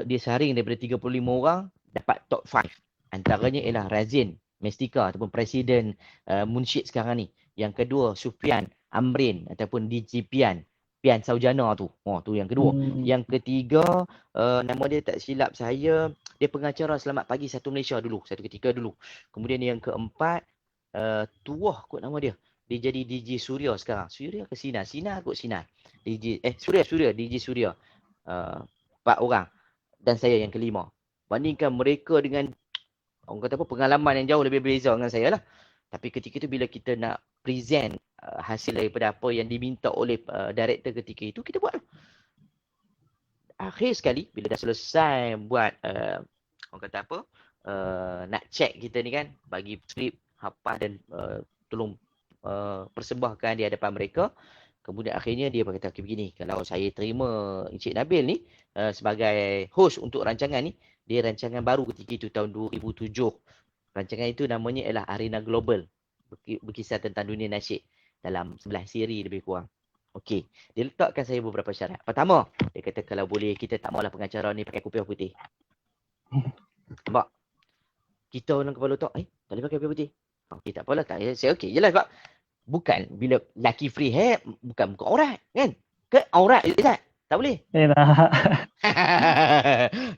dia saring daripada 35 orang, dapat top 5. Antaranya ialah Razin Mestika ataupun Presiden Munsyid sekarang ni. Yang kedua, Sufian Amrin ataupun DJ Pian Saujana tu. Tu yang kedua. Yang ketiga, nama dia tak silap saya, dia pengacara Selamat Pagi Satu Malaysia dulu, satu ketika dulu. Kemudian yang keempat, Tuah kot nama dia. Dia jadi DJ Suria sekarang. Suria ke Sinar? Sinar kot Sinar. Suria, DJ Suria. 4 orang. Dan saya yang kelima. Bandingkan mereka dengan, orang kata apa, pengalaman yang jauh lebih berbeza dengan saya lah. Tapi ketika itu bila kita nak present hasil daripada apa yang diminta oleh director ketika itu, kita buat lah. Akhir sekali, bila dah selesai buat, orang kata apa, nak check kita ni kan, bagi skrip, hafal dan tolong persembahkan di hadapan mereka. Kemudian akhirnya dia berkata begini, kalau saya terima Encik Nabil ni sebagai host untuk rancangan ni, dia rancangan baru ketika itu tahun 2007. Rancangan itu namanya ialah Arena Global. berkisah tentang dunia nasyid dalam 11 siri lebih kurang. Okey, dia letakkan saya beberapa syarat. Pertama, dia kata kalau boleh kita tak maulah pengacara ni pakai kopiah putih. Nampak? Kita orang kepala otak, tak boleh pakai kopiah putih. Okey, tak apalah, tak. Saya okey jelah sebab bukan bila laki free hair bukan aurat kan? Ke aurat tak? Tak boleh. Tak.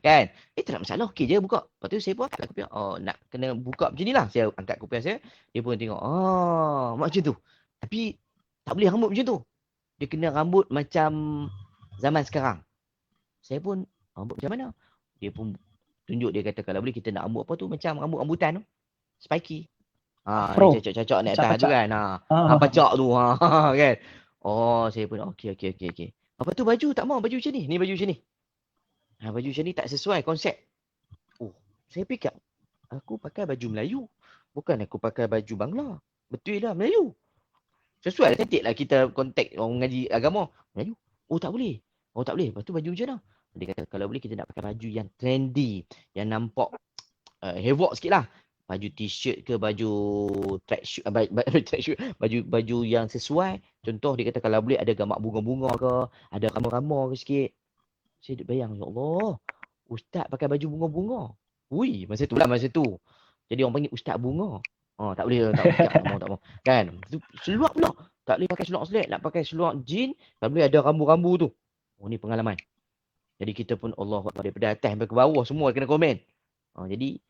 Kan? Tak nak masalah. Okey je buka. Lepas tu saya pun angkat kopiah. Oh, nak kena buka macam ni lah. Saya angkat kopiah saya. Dia pun tengok. Macam tu. Tapi tak boleh rambut macam tu. Dia kena rambut macam zaman sekarang. Saya pun rambut macam mana? Dia pun tunjuk, dia kata kalau boleh kita nak rambut apa tu macam rambut rambutan tu. Spiky. Afro. Cocok-cocok naik atas tu kan. Pacak tu. Kan? Oh, saya pun okey. Apa tu baju tak mau baju macam ni. Ni baju macam ni. Baju macam ni tak sesuai konsep. Oh, saya fikir aku pakai baju Melayu. Bukan aku pakai baju Bangla. Betul lah Melayu. Sesuai cantik lah kita kontak orang mengaji agama. Melayu. Oh tak boleh. Lepas tu baju macam mana? Dia kata kalau boleh kita nak pakai baju yang trendy. Yang nampak havoc sikit lah. Baju t-shirt ke baju tracksuit, baju yang sesuai. Contoh dia kata kalau boleh ada gambar bunga-bunga ke, ada rama-rama ke sikit. Saya duk bayang, ya Allah, ustaz pakai baju bunga-bunga. Ui, masa tu. Jadi orang panggil ustaz bunga. Tak boleh, tak mau. Kan? Seluar pula. Tak boleh pakai seluar selek, nak pakai seluar jean, tak boleh ada rambu-rambu tu. Oh, ni pengalaman. Jadi kita pun Allah daripada atas sampai ke bawah semua kena komen. Jadi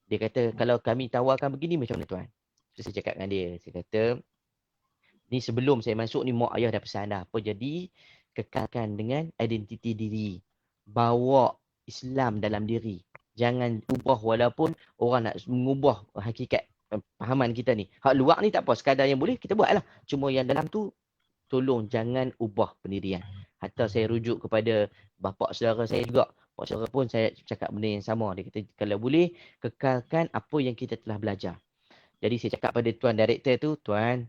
dia kata kalau kami tawarkan begini macam mana tuan? So, saya cakap dengan dia, saya kata ni sebelum saya masuk ni mak ayah dah pesan dah. Apa jadi kekalkan dengan identiti diri. Bawa Islam dalam diri. Jangan ubah walaupun orang nak mengubah hakikat pahaman kita ni. Hak luar ni tak apa, sekadar yang boleh kita buat lah. Cuma yang dalam tu tolong jangan ubah pendirian. Hatta saya rujuk kepada bapa saudara saya juga. Bapa saudara pun saya cakap benda yang sama. Dia kata kalau boleh kekalkan apa yang kita telah belajar. Jadi saya cakap pada tuan director tu, tuan,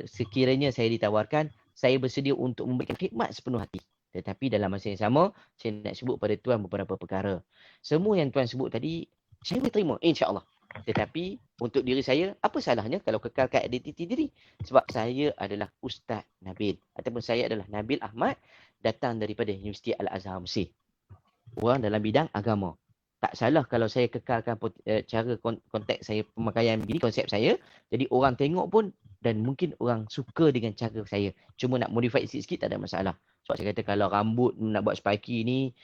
sekiranya saya ditawarkan, saya bersedia untuk memberikan khidmat sepenuh hati. Tetapi dalam masa yang sama, saya nak sebut pada tuan beberapa perkara. Semua yang tuan sebut tadi, saya boleh terima, insya-Allah. Tetapi untuk diri saya, apa salahnya kalau kekalkan identiti diri? Sebab saya adalah Ustaz Nabil. Ataupun saya adalah Nabil Ahmad, datang daripada Universiti Al-Azhar Mesir. Orang dalam bidang agama. Tak salah kalau saya kekalkan cara konteks saya, pemakaian begini, konsep saya. Jadi orang tengok pun dan mungkin orang suka dengan cara saya. Cuma nak modify sikit-sikit tak ada masalah. Sebab saya kata kalau rambut nak buat spiky ni,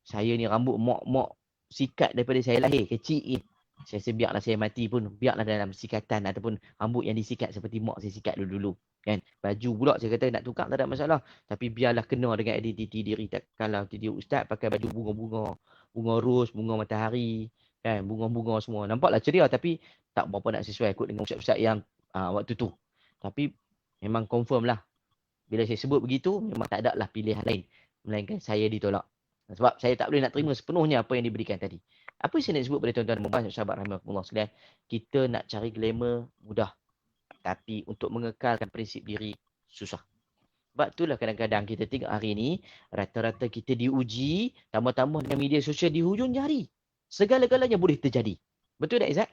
saya ni rambut mok sikat daripada saya lahir, kecil ni. Saya rasa biarlah saya mati pun, biarlah dalam sikatan ataupun rambut yang disikat seperti mak saya sikat dulu-dulu. Kan? Baju pula saya kata nak tukar tak ada masalah. Tapi biarlah kena dengan identiti diri. Takkanlah dia ustaz pakai baju bunga-bunga. Bunga ros, bunga matahari. Kan? Bunga-bunga semua. Nampaklah ceria tapi tak berapa nak sesuai ikut dengan ustaz-ustaz yang waktu tu. Tapi memang confirm lah. Bila saya sebut begitu, memang tak ada lah pilihan lain. Melainkan saya ditolak. Sebab saya tak boleh nak terima sepenuhnya apa yang diberikan tadi. Apa yang saya nak sebut pada tuan-tuan dan puan-puan sahabat rahimahkumullah sekalian, kita nak cari glamour mudah. Tapi untuk mengekalkan prinsip diri susah. Sebab itulah kadang-kadang kita tengok hari ni, rata-rata kita diuji, tambah-tambah dengan media sosial di hujung jari. Segala-galanya boleh terjadi. Betul tak Izzat?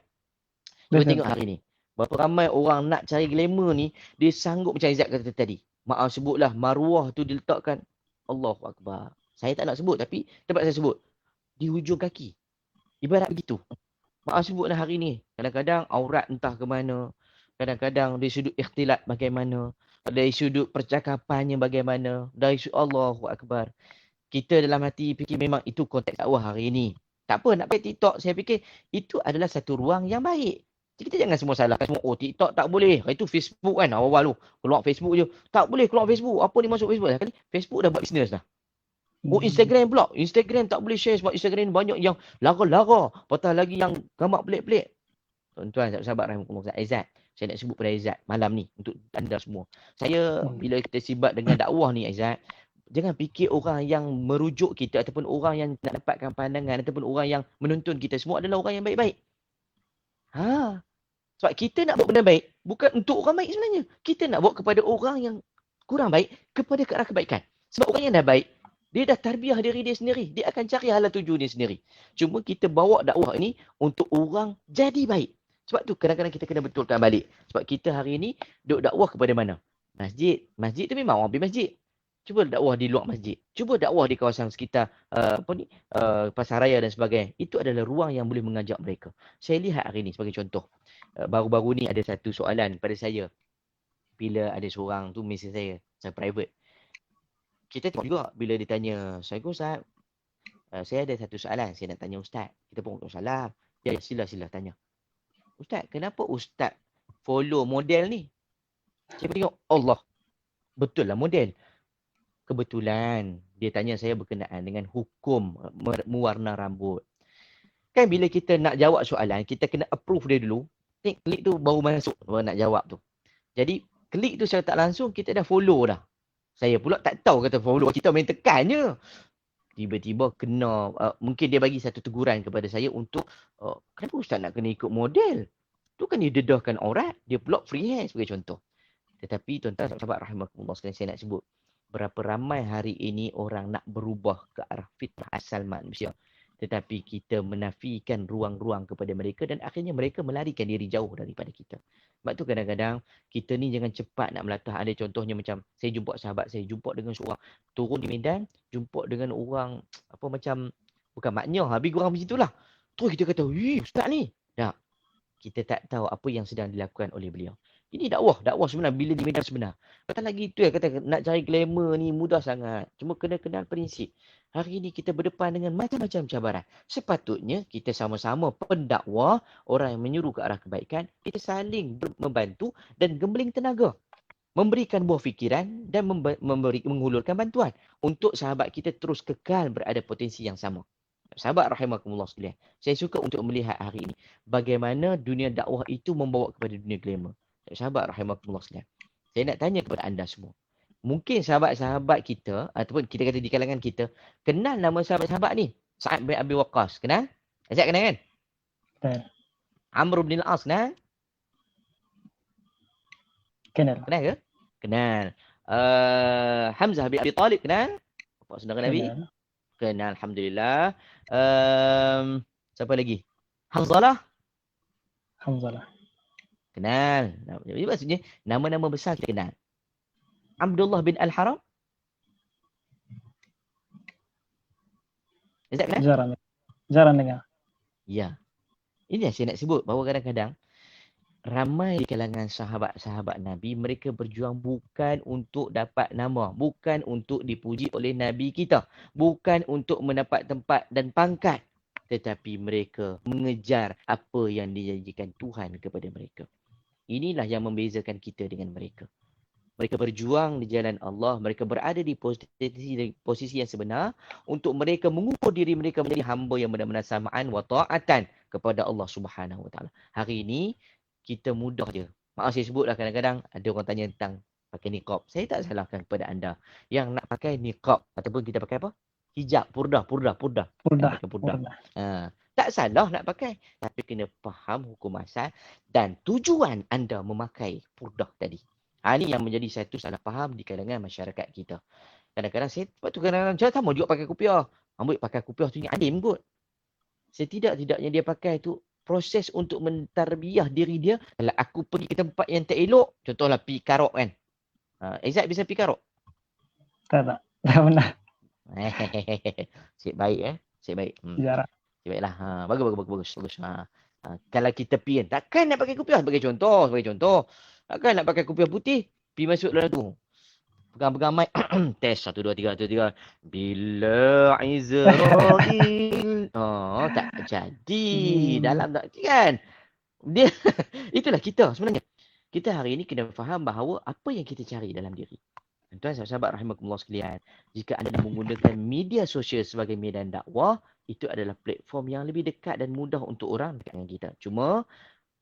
Cuba tengok hari ni. Berapa ramai orang nak cari glamour ni, dia sanggup macam Izzat kata tadi. Maaf sebutlah, maruah tu diletakkan. Allahu Akbar. Saya tak nak sebut tapi tempat saya sebut. Di hujung kaki. Ibarat begitu. Maaf sebutlah hari ni. Kadang-kadang aurat entah ke mana. Kadang-kadang dari sudut ikhtilat bagaimana. Dari sudut percakapannya bagaimana. Dari sudut Allahu Akbar. Kita dalam hati fikir memang itu konteks dakwah hari ni. Tak apa nak pakai TikTok. Saya fikir itu adalah satu ruang yang baik. Kita jangan semua salahkan semua. Oh TikTok tak boleh. Itu Facebook kan awal-awal tu. Keluar Facebook je. Tak boleh keluar Facebook. Apa ni masuk Facebook? Sekali Facebook dah buat bisnes dah. Oh Instagram pula. Instagram tak boleh share sebab Instagram banyak yang lara-lara. Patah lagi yang gambar pelik-pelik. Tuan-tuan, sahabat rahimahkumullah, Izzat. Saya nak sebut pada Izzat malam ni untuk anda semua. Saya bila kita sibat dengan dakwah ni Izzat, jangan fikir orang yang merujuk kita ataupun orang yang nak dapatkan pandangan ataupun orang yang menuntun kita semua adalah orang yang baik-baik. Sebab kita nak buat benda baik bukan untuk orang baik sebenarnya. Kita nak buat kepada orang yang kurang baik kepada ke arah kebaikan. Sebab orang yang dah baik, dia dah tarbiyah diri dia sendiri. Dia akan cari halal tuju dia sendiri. Cuma kita bawa dakwah ini untuk orang jadi baik. Sebab tu kadang-kadang kita kena betulkan balik. Sebab kita hari ni duk dakwah kepada mana? Masjid. Masjid tu memang orang pergi masjid. Cuba dakwah di luar masjid. Cuba dakwah di kawasan sekitar pasaraya dan sebagainya. Itu adalah ruang yang boleh mengajak mereka. Saya lihat hari ni sebagai contoh. Baru-baru ni ada satu soalan pada saya. Bila ada seorang tu mesej saya private. Kita tengok juga bila dia tanya, Assalamualaikum Ustaz. Saya ada satu soalan saya nak tanya Ustaz. Kita pun tak salah. Ya, sila tanya. Ustaz, kenapa Ustaz follow model ni? Saya tengok, Allah. Betul lah model. Kebetulan dia tanya saya berkenaan dengan hukum mewarna rambut. Kan bila kita nak jawab soalan, kita kena approve dia dulu. Klik tu baru masuk baru nak jawab tu. Jadi klik tu secara tak langsung kita dah follow dah. Saya pula tak tahu kata follow, kita main tekan je. Tiba-tiba kena, mungkin dia bagi satu teguran kepada saya untuk, kenapa Ustaz nak kena ikut model? Tu kan dia dedahkan aurat, dia block free hair sebagai contoh. Tetapi tuan-tuan sahabat rahimakumullah sekalian, saya nak sebut, berapa ramai hari ini orang nak berubah ke arah fitrah asal manusia. Tetapi kita menafikan ruang-ruang kepada mereka dan akhirnya mereka melarikan diri jauh daripada kita. Sebab tu kadang-kadang kita ni jangan cepat nak melatah. Ada contohnya macam saya jumpa sahabat saya, jumpa dengan seorang turun di Medan, jumpa dengan orang apa macam bukan maknya, habis kurang macam itulah. Terus kita kata, "Ustaz ni." Tak. Kita tak tahu apa yang sedang dilakukan oleh beliau. Ini dakwah sebenar bila di Medan sebenar. Kata lagi tu kata nak cari glamour ni mudah sangat. Cuma kena kenal prinsip. Hari ini kita berdepan dengan macam-macam cabaran. Sepatutnya kita sama-sama pendakwah, orang yang menyuruh ke arah kebaikan, kita saling membantu dan gembling tenaga. Memberikan buah fikiran dan menghulurkan bantuan untuk sahabat kita terus kekal berada potensi yang sama. Sahabat rahimakumullah sekalian, saya suka untuk melihat hari ini bagaimana dunia dakwah itu membawa kepada dunia glamour. Sahabat rahimakumullah sekalian, saya nak tanya kepada anda semua. Mungkin sahabat-sahabat kita ataupun kita kata di kalangan kita kenal nama sahabat-sahabat ni. Sa'ad bin Abi Waqqas, kenal? Azad kenal kan? Betul. Amr bin Al-As kenal? Kenal. Kenal ke? Kenal. Hamzah bin Abi Talib kenal? Bapak saudara Nabi? Kenal, alhamdulillah. Siapa lagi? Hanzalah? Hamzalah. Kenal. Jadi maksudnya nama-nama besar kita kenal. Abdullah bin Al-Haram? Ustaz kenal? Jarang dengar. Ya. Ini yang saya nak sebut bahawa kadang-kadang ramai di kalangan sahabat-sahabat Nabi, mereka berjuang bukan untuk dapat nama, bukan untuk dipuji oleh Nabi kita, bukan untuk mendapat tempat dan pangkat, tetapi mereka mengejar apa yang dijanjikan Tuhan kepada mereka. Inilah yang membezakan kita dengan mereka. Mereka berjuang di jalan Allah, mereka berada di posisi yang sebenar untuk mereka mengukur diri mereka menjadi hamba yang benar-benar samaan wa ta'atan kepada Allah Subhanahu wa taala. Hari ini kita mudah je. Maaf saya sebutlah kadang-kadang ada orang tanya tentang pakai niqab. Saya tak salahkan kepada anda yang nak pakai niqab ataupun kita pakai apa? Hijab, purdah. Tak salah nak pakai, tapi kena faham hukum asal dan tujuan anda memakai purdah tadi. Ini yang menjadi satu salah faham di kalangan masyarakat kita. Kadang-kadang saya, sebab tu kadang-kadang macam sama juga pakai kupiah. Ambil pakai kupiah tu ni alim kot. Setidak-tidaknya dia pakai tu proses untuk mentarbiah diri dia. Kalau aku pergi ke tempat yang tak elok, contohlah pergi karok kan. Izzat bisa pergi karok? Tak pernah. Cik baik Cik baik. Jarang. Cik baiklah. Bagus. Kalau kita pergi kan, takkan nak pakai kupiah sebagai contoh. Takkan nak pakai kupiah putih, pergi masuk dalam tu. Pegang-pegang mic. Test 1, 2, 3. Bila Izrail. Tak jadi. Dalam tak kan. Dia itulah kita sebenarnya. Kita hari ini kena faham bahawa apa yang kita cari dalam diri. Tuan sahabat rahimakumullah sekalian, jika anda menggunakan media sosial sebagai medan dakwah, itu adalah platform yang lebih dekat dan mudah untuk orang dekat dengan kita. Cuma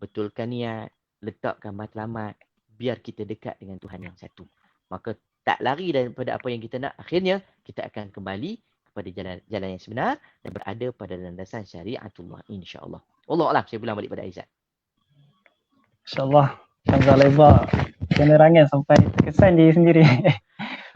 betulkan niat, letakkan matlamat biar kita dekat dengan Tuhan yang satu. Maka tak lari daripada apa yang kita nak. Akhirnya kita akan kembali kepada jalan yang sebenar dan berada pada landasan syariatullah, insya-Allah. Wallahualam, saya pulang balik pada Aizat. InsyaAllah. Hamzah lebar penerangan sampai terkesan diri sendiri.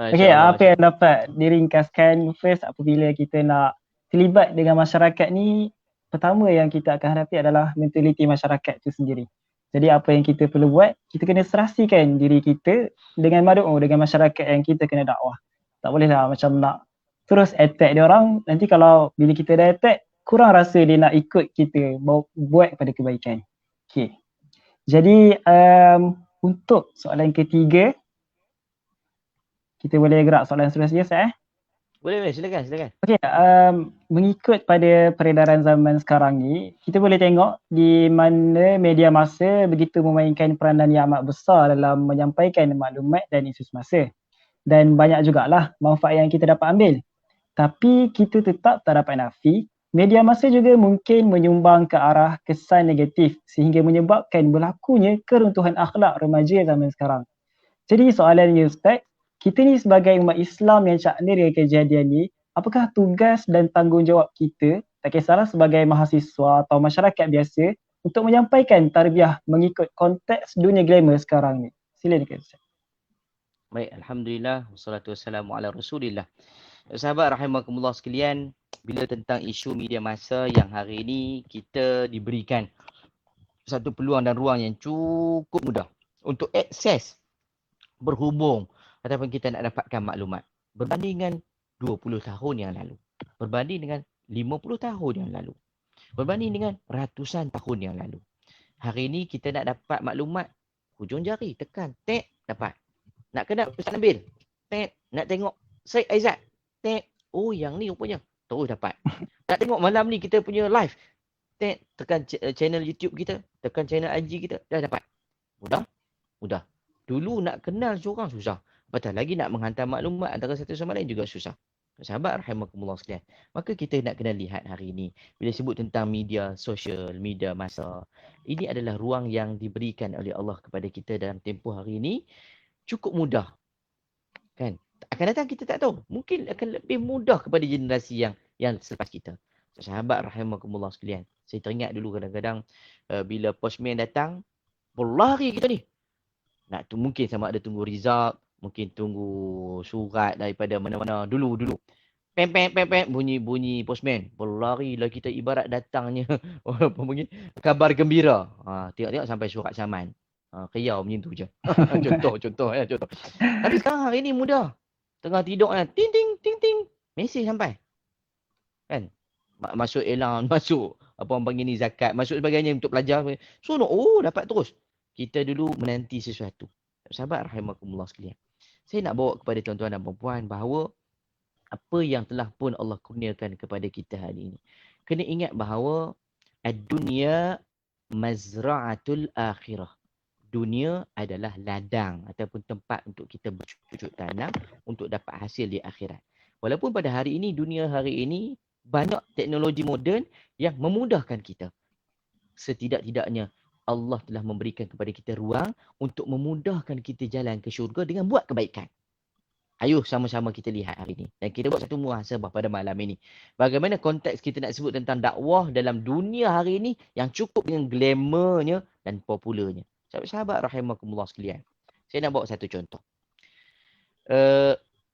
Okey, apa yang dapat diringkaskan first apabila kita nak terlibat dengan masyarakat ni, pertama yang kita akan hadapi adalah mentaliti masyarakat itu sendiri. Jadi apa yang kita perlu buat, kita kena serasikan diri kita dengan madu'u, dengan masyarakat yang kita kena dakwah. Tak bolehlah macam nak terus attack dia orang, nanti kalau bila kita dah attack, kurang rasa dia nak ikut kita buat kepada kebaikan. Okay. Jadi untuk soalan ketiga, kita boleh gerak soalan seterusnya, Ustaz? Boleh, silakan. Okey, mengikut pada peredaran zaman sekarang ni, kita boleh tengok di mana media masa begitu memainkan peranan yang amat besar dalam menyampaikan maklumat dan isu semasa. Dan banyak jugalah manfaat yang kita dapat ambil. Tapi kita tetap tak dapat nafi, media masa juga mungkin menyumbang ke arah kesan negatif sehingga menyebabkan berlakunya keruntuhan akhlak remaja zaman sekarang. Jadi soalannya Ustaz, kita ni sebagai umat Islam yang cakna dengan kejadian ni, apakah tugas dan tanggungjawab kita, tak kisahlah sebagai mahasiswa atau masyarakat biasa, untuk menyampaikan tarbiyah mengikut konteks dunia glamour sekarang ni? Silakan Ustaz. Baik, alhamdulillah wassalatu wassalamu ala Rasulillah. Sahabat rahimakumullah sekalian, bila tentang isu media masa yang hari ini kita diberikan satu peluang dan ruang yang cukup mudah untuk akses, berhubung ataupun kita nak dapatkan maklumat berbanding dengan 20 tahun yang lalu, berbanding dengan 50 tahun yang lalu, berbanding dengan ratusan tahun yang lalu. Hari ini kita nak dapat maklumat, hujung jari tekan, tek, dapat. Nak kenal Ustaz Nabil, tek. Nak tengok Syed Aizat, tek. Oh yang ni rupanya, terus dapat. Nak tengok malam ni kita punya live, tek, tekan channel YouTube kita, tekan channel IG kita, dah dapat. Mudah. Dulu nak kenal seorang susah. Apatah lagi nak menghantar maklumat antara satu sama lain juga susah. Sahabat rahimakumullah sekalian. Maka kita nak kena lihat hari ini, bila sebut tentang media sosial, media masa, ini adalah ruang yang diberikan oleh Allah kepada kita dalam tempoh hari ini. Cukup mudah. Kan? Akan datang kita tak tahu. Mungkin akan lebih mudah kepada generasi yang selepas kita. Sahabat rahimakumullah sekalian. Saya teringat dulu kadang-kadang bila postman datang, berlari kita ni. Nak tu mungkin sama ada tunggu result, mungkin tunggu surat daripada mana-mana dulu. Pem bunyi postman. Berlarilah kita ibarat datangnya kabar gembira. Tengok sampai surat saman. Keyau macam tu je. Contoh. Tapi sekarang hari ni mudah. Tengah tidur kan, ting, mesej sampai. Kan? Masuk elan, masuk apa orang panggil ni zakat, masuk sebagainya untuk pelajar. So, dapat terus. Kita dulu menanti sesuatu. Sahabat rahimakumullah sekalian. Saya nak bawa kepada tuan-tuan dan puan-puan bahawa apa yang telah pun Allah kurniakan kepada kita hari ini. Kena ingat bahawa ad-dunya mazra'atul akhirah. Dunia adalah ladang ataupun tempat untuk kita bercucuk tanam untuk dapat hasil di akhirat. Walaupun pada hari ini, dunia hari ini banyak teknologi moden yang memudahkan kita. Setidak-tidaknya Allah telah memberikan kepada kita ruang untuk memudahkan kita jalan ke syurga dengan buat kebaikan. Ayuh sama-sama kita lihat hari ini. Dan kita buat satu muhasabah pada malam ini. Bagaimana konteks kita nak sebut tentang dakwah dalam dunia hari ini yang cukup dengan glamournya dan popularnya. Sahabat rahimakumullah sekalian. Saya nak bawa satu contoh.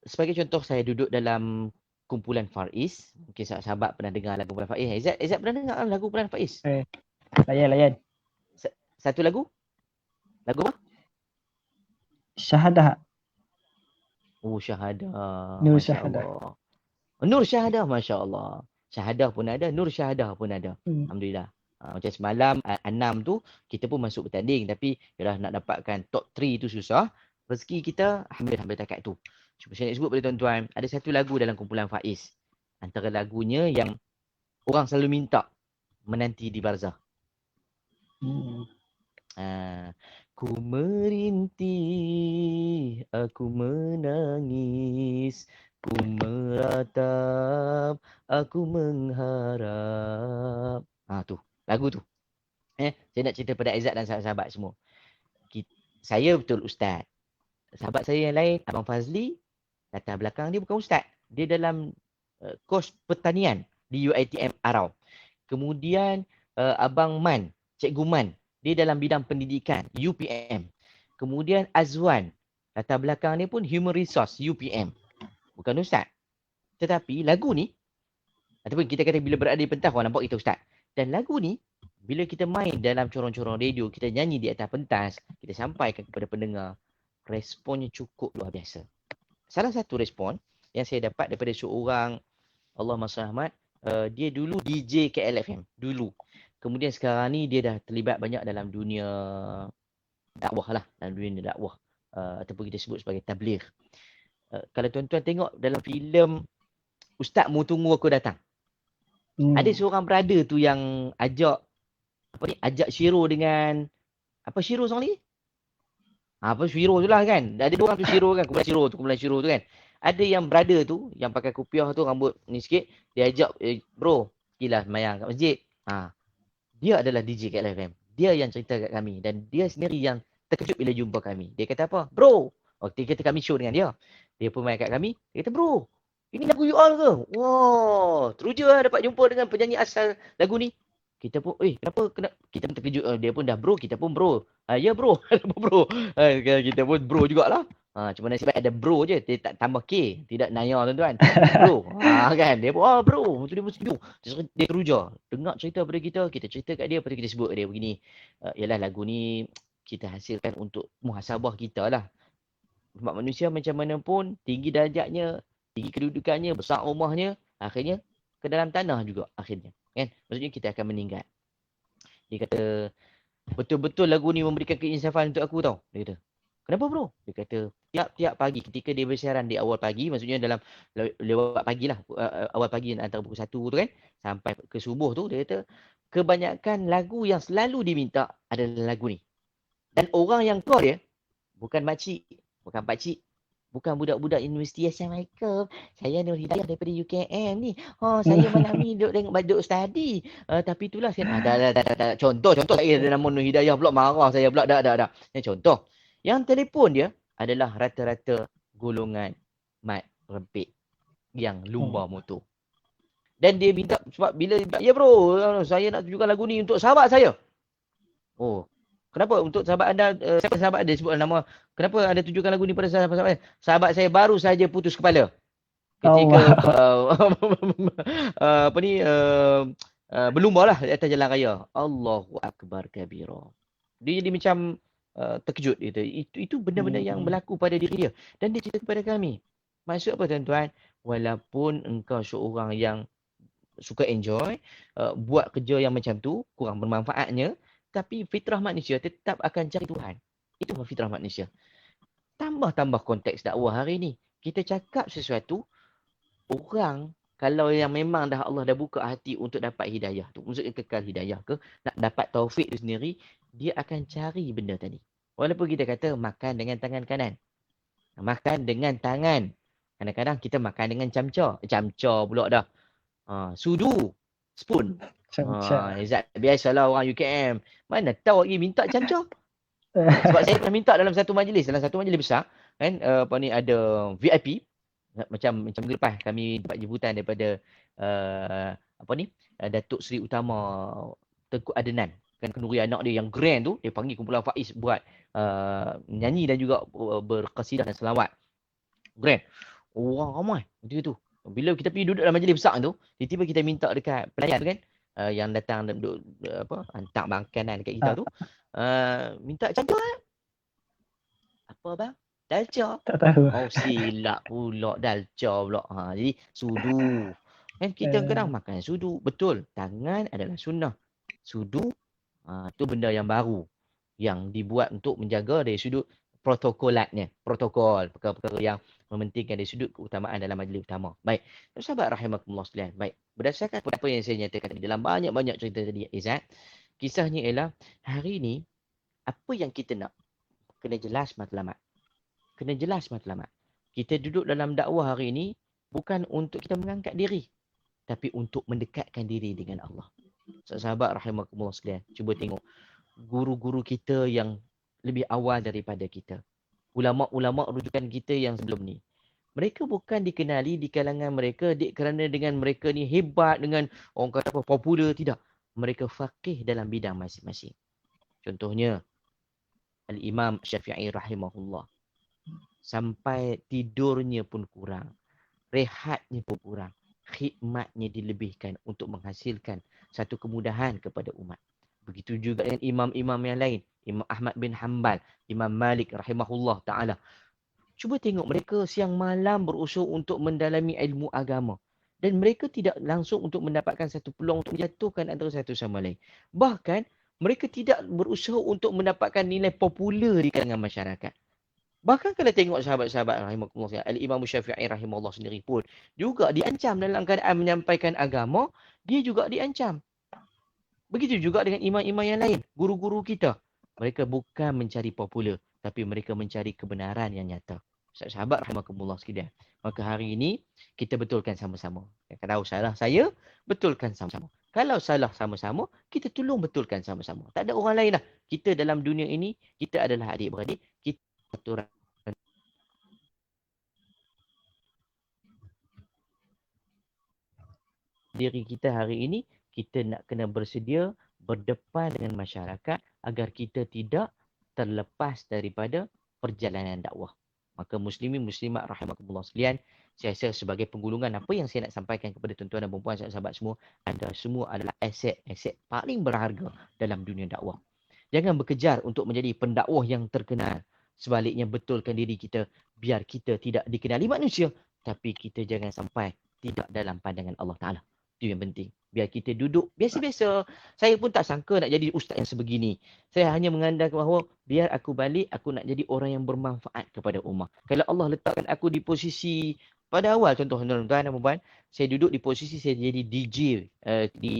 Sebagai contoh, saya duduk dalam kumpulan Fariz. Mungkin sahabat pernah dengar lagu kumpulan Fariz. Aizat pernah dengar lagu kumpulan Fariz? Layan. Satu lagu? Lagu apa? Syahadah. Oh, Syahadah. Nur Masya Syahadah. Allah. Nur Syahadah, Masya Allah. Syahadah pun ada, Nur Syahadah pun ada. Alhamdulillah. Macam semalam, 6 tu, kita pun masuk bertanding. Tapi, yalah, nak dapatkan top 3 tu susah. Rezeki kita, hampir takat tu. Cuma saya nak sebut pada tuan-tuan, ada satu lagu dalam kumpulan Faiz. Antara lagunya yang orang selalu minta menanti di barzah. Ku merintih, aku menangis, ku meratap, aku mengharap. Tu, lagu tu. Saya nak cerita pada Aizat dan sahabat-sahabat semua. Saya betul ustaz. Sahabat saya yang lain, Abang Fazli, latar belakang dia bukan ustaz. Dia dalam kos pertanian di UiTM Arau. Kemudian Abang Man, Cikgu Man, dia dalam bidang pendidikan, UPM. Kemudian Azwan, latar belakang dia pun Human Resource, UPM. Bukan ustaz. Tetapi lagu ni, ataupun kita kata bila berada di pentas, orang nampak kita ustaz. Dan lagu ni, bila kita main dalam corong-corong radio, kita nyanyi di atas pentas, kita sampaikan kepada pendengar, responnya cukup luar biasa. Salah satu respon yang saya dapat daripada seorang, Allahumma salli Ahmad, dia dulu DJ KLFM, dulu. Kemudian sekarang ni dia dah terlibat banyak dalam dunia dakwah lah, dalam dunia dakwah. Ataupun kita sebut sebagai tabligh. Kalau tuan-tuan tengok dalam filem Ustaz Mu Tunggu Aku Datang, ada seorang brother tu yang ajak Shiro dengan Shiro seorang ni? Shiro tu lah kan. Ada dua orang tu Shiro kan, kumpulan Shiro tu kan. Ada yang brother tu yang pakai kopiah tu, rambut ni sikit, dia ajak, bro, pergilah semayang kat masjid. Dia adalah DJ kat LFM. Dia yang cerita kat kami dan dia sendiri yang terkejut bila jumpa kami. Dia kata apa? Bro, dia kata kami show dengan dia. Dia pun main kat kami. Dia kata, bro, ini lagu You All ke? Wow, teruja lah dapat jumpa dengan penyanyi asal lagu ni. Kita pun, kenapa? Kita pun terkejut. Dia pun dah bro, kita pun bro. Ya bro, bro. Kita pun bro jugalah. Cuma nasib baik ada bro je. Dia tak tambah K. Tidak Naya tuan-tuan. Bro. Kan. Dia pun, bro. Dia pun setuju. Dia teruja. Dengar cerita pada kita cerita kat dia. Lepas tu kita sebut kat dia begini. Yalah lagu ni kita hasilkan untuk muhasabah kita lah. Sebab manusia macam mana pun, tinggi darjatnya, tinggi kedudukannya, besar rumahnya, akhirnya ke dalam tanah juga akhirnya. Kan? Maksudnya kita akan meninggal. Dia kata, betul-betul lagu ni memberikan keinsafan untuk aku tau. Dia kata, kenapa bro? Dia kata, tiap-tiap pagi ketika dia bersiaran di awal pagi, maksudnya dalam lewat pagi lah, awal pagi antara pukul 1 tu kan, sampai ke subuh tu, dia kata, kebanyakan lagu yang selalu diminta adalah lagu ni. Dan orang yang call dia, bukan makcik, bukan pakcik, bukan budak-budak universiti. Assalamualaikum, saya Nur Hidayah daripada UKM ni. Saya malam ni duduk study. Tapi itulah saya dah. Contoh saya nama Nur Hidayah pula marah saya pula dah. Ini contoh. Yang telefon dia adalah rata-rata golongan mat rempit yang lumba motor. Dan dia minta sebab bila ya bro, saya nak tunjukkan lagu ni untuk sahabat saya. Kenapa untuk sahabat anda, siapa sahabat anda sebut nama, kenapa anda tunjukkan lagu ni pada sahabat saya? Sahabat saya baru saja putus kepala. Ketika berlumba lah di atas jalan raya. Allahu Akbar kabira. Dia jadi macam terkejut. Itu benda-benda yang berlaku pada diri dia. Dan dia cerita kepada kami. Maksud apa tuan-tuan? Walaupun engkau seorang yang suka enjoy, buat kerja yang macam tu, kurang bermanfaatnya, tapi fitrah manusia tetap akan cari Tuhan. Itu fitrah manusia. Tambah konteks dakwah hari ni. Kita cakap sesuatu, orang kalau yang memang dah Allah dah buka hati untuk dapat hidayah tu, maksudnya kekal hidayah ke, nak dapat taufik tu sendiri, dia akan cari benda tadi. Walaupun kita kata makan dengan tangan kanan. Makan dengan tangan. Kadang-kadang kita makan dengan camca. Camca pula dah. Sudu. Spoon. Izzat, biasalah orang UKM. Mana tahu lagi minta camca. Sebab saya pernah minta dalam satu majlis besar, kan, ada VIP. Macam minggu lepas kami dapat jemputan daripada Datuk Seri Utama Tengku Adnan. Kan kenduri anak dia yang grand tu, dia panggil kumpulan Faiz buat nyanyi dan juga berqasidah dan selawat. Grand. Orang ramai macam tu. Bila kita pergi duduk dalam majlis besar tu, tiba-tiba kita minta dekat pelayan tu kan, yang datang duduk hantar makanan dekat kita tu, minta camca kan? Apa bang? Dalca. Tak tahu. Silap pula dalca pula. Jadi sudu. Kan kita kadang makan sudu. Betul. Tangan adalah sunnah. Sudu itu benda yang baru yang dibuat untuk menjaga dari sudut protokolatnya. Protokol, perkara-perkara yang mementingkan dari sudut keutamaan dalam majlis utama. Baik. Sahabat rahimakumullah sekalian. Baik. Berdasarkan apa yang saya nyatakan dalam banyak-banyak cerita tadi, Izzat, kisahnya ialah hari ni apa yang kita nak kena jelas matlamat. Kena jelas matlamat. Kita duduk dalam dakwah hari ini bukan untuk kita mengangkat diri, tapi untuk mendekatkan diri dengan Allah. Sahabat rahimakumullah sekalian, cuba tengok guru-guru kita yang lebih awal daripada kita. Ulama-ulama rujukan kita yang sebelum ni. Mereka bukan dikenali di kalangan mereka kerana dengan mereka ni hebat, dengan orang kata apa, popular, tidak. Mereka faqih dalam bidang masing-masing. Contohnya Al-Imam Syafi'i rahimahullah. Sampai tidurnya pun kurang. Rehatnya pun kurang. khidmatnya dilebihkan untuk menghasilkan satu kemudahan kepada umat. Begitu juga dengan imam-imam yang lain, Imam Ahmad bin Hanbal, Imam Malik rahimahullah ta'ala. Cuba tengok mereka siang malam berusaha untuk mendalami ilmu agama. Dan mereka tidak langsung untuk mendapatkan satu peluang untuk menjatuhkan antara satu sama lain. Bahkan, mereka tidak berusaha untuk mendapatkan nilai popular di kalangan masyarakat. Bahkan kalau tengok sahabat-sahabat rahimahullah, Al-Imam Syafi'i rahimahullah sendiri pun juga diancam dalam keadaan menyampaikan agama, dia juga diancam. Begitu juga dengan imam-imam yang lain, guru-guru kita. Mereka bukan mencari popular, tapi mereka mencari kebenaran yang nyata. Sahabat rahimahkumullah sekalian. Maka hari ini kita betulkan sama-sama. Kalau salah saya, betulkan sama-sama. Kalau salah sama-sama, kita tolong betulkan sama-sama. Tak ada orang lain lah. Kita dalam dunia ini, kita adalah adik-beradik. Kita aturan diri kita hari ini, kita nak kena bersedia berdepan dengan masyarakat agar kita tidak terlepas daripada perjalanan dakwah. Maka muslimin muslimat rahimakumullah sekalian, saya rasa sebagai penggulungan apa yang saya nak sampaikan kepada tuan-tuan dan puan-puan sahabat semua, anda semua adalah aset paling berharga dalam dunia dakwah. Jangan berkejar untuk menjadi pendakwah yang terkenal. Sebaliknya betulkan diri kita biar kita tidak dikenali manusia, tapi kita jangan sampai tidak dalam pandangan Allah Ta'ala. Itu yang penting. Biar kita duduk biasa-biasa. Saya pun tak sangka nak jadi ustaz yang sebegini. Saya hanya mengandalkan bahawa biar aku balik, aku nak jadi orang yang bermanfaat kepada ummah. Kalau Allah letakkan aku di posisi pada awal, contoh tuan-tuan dan puan, saya duduk di posisi saya jadi DJ di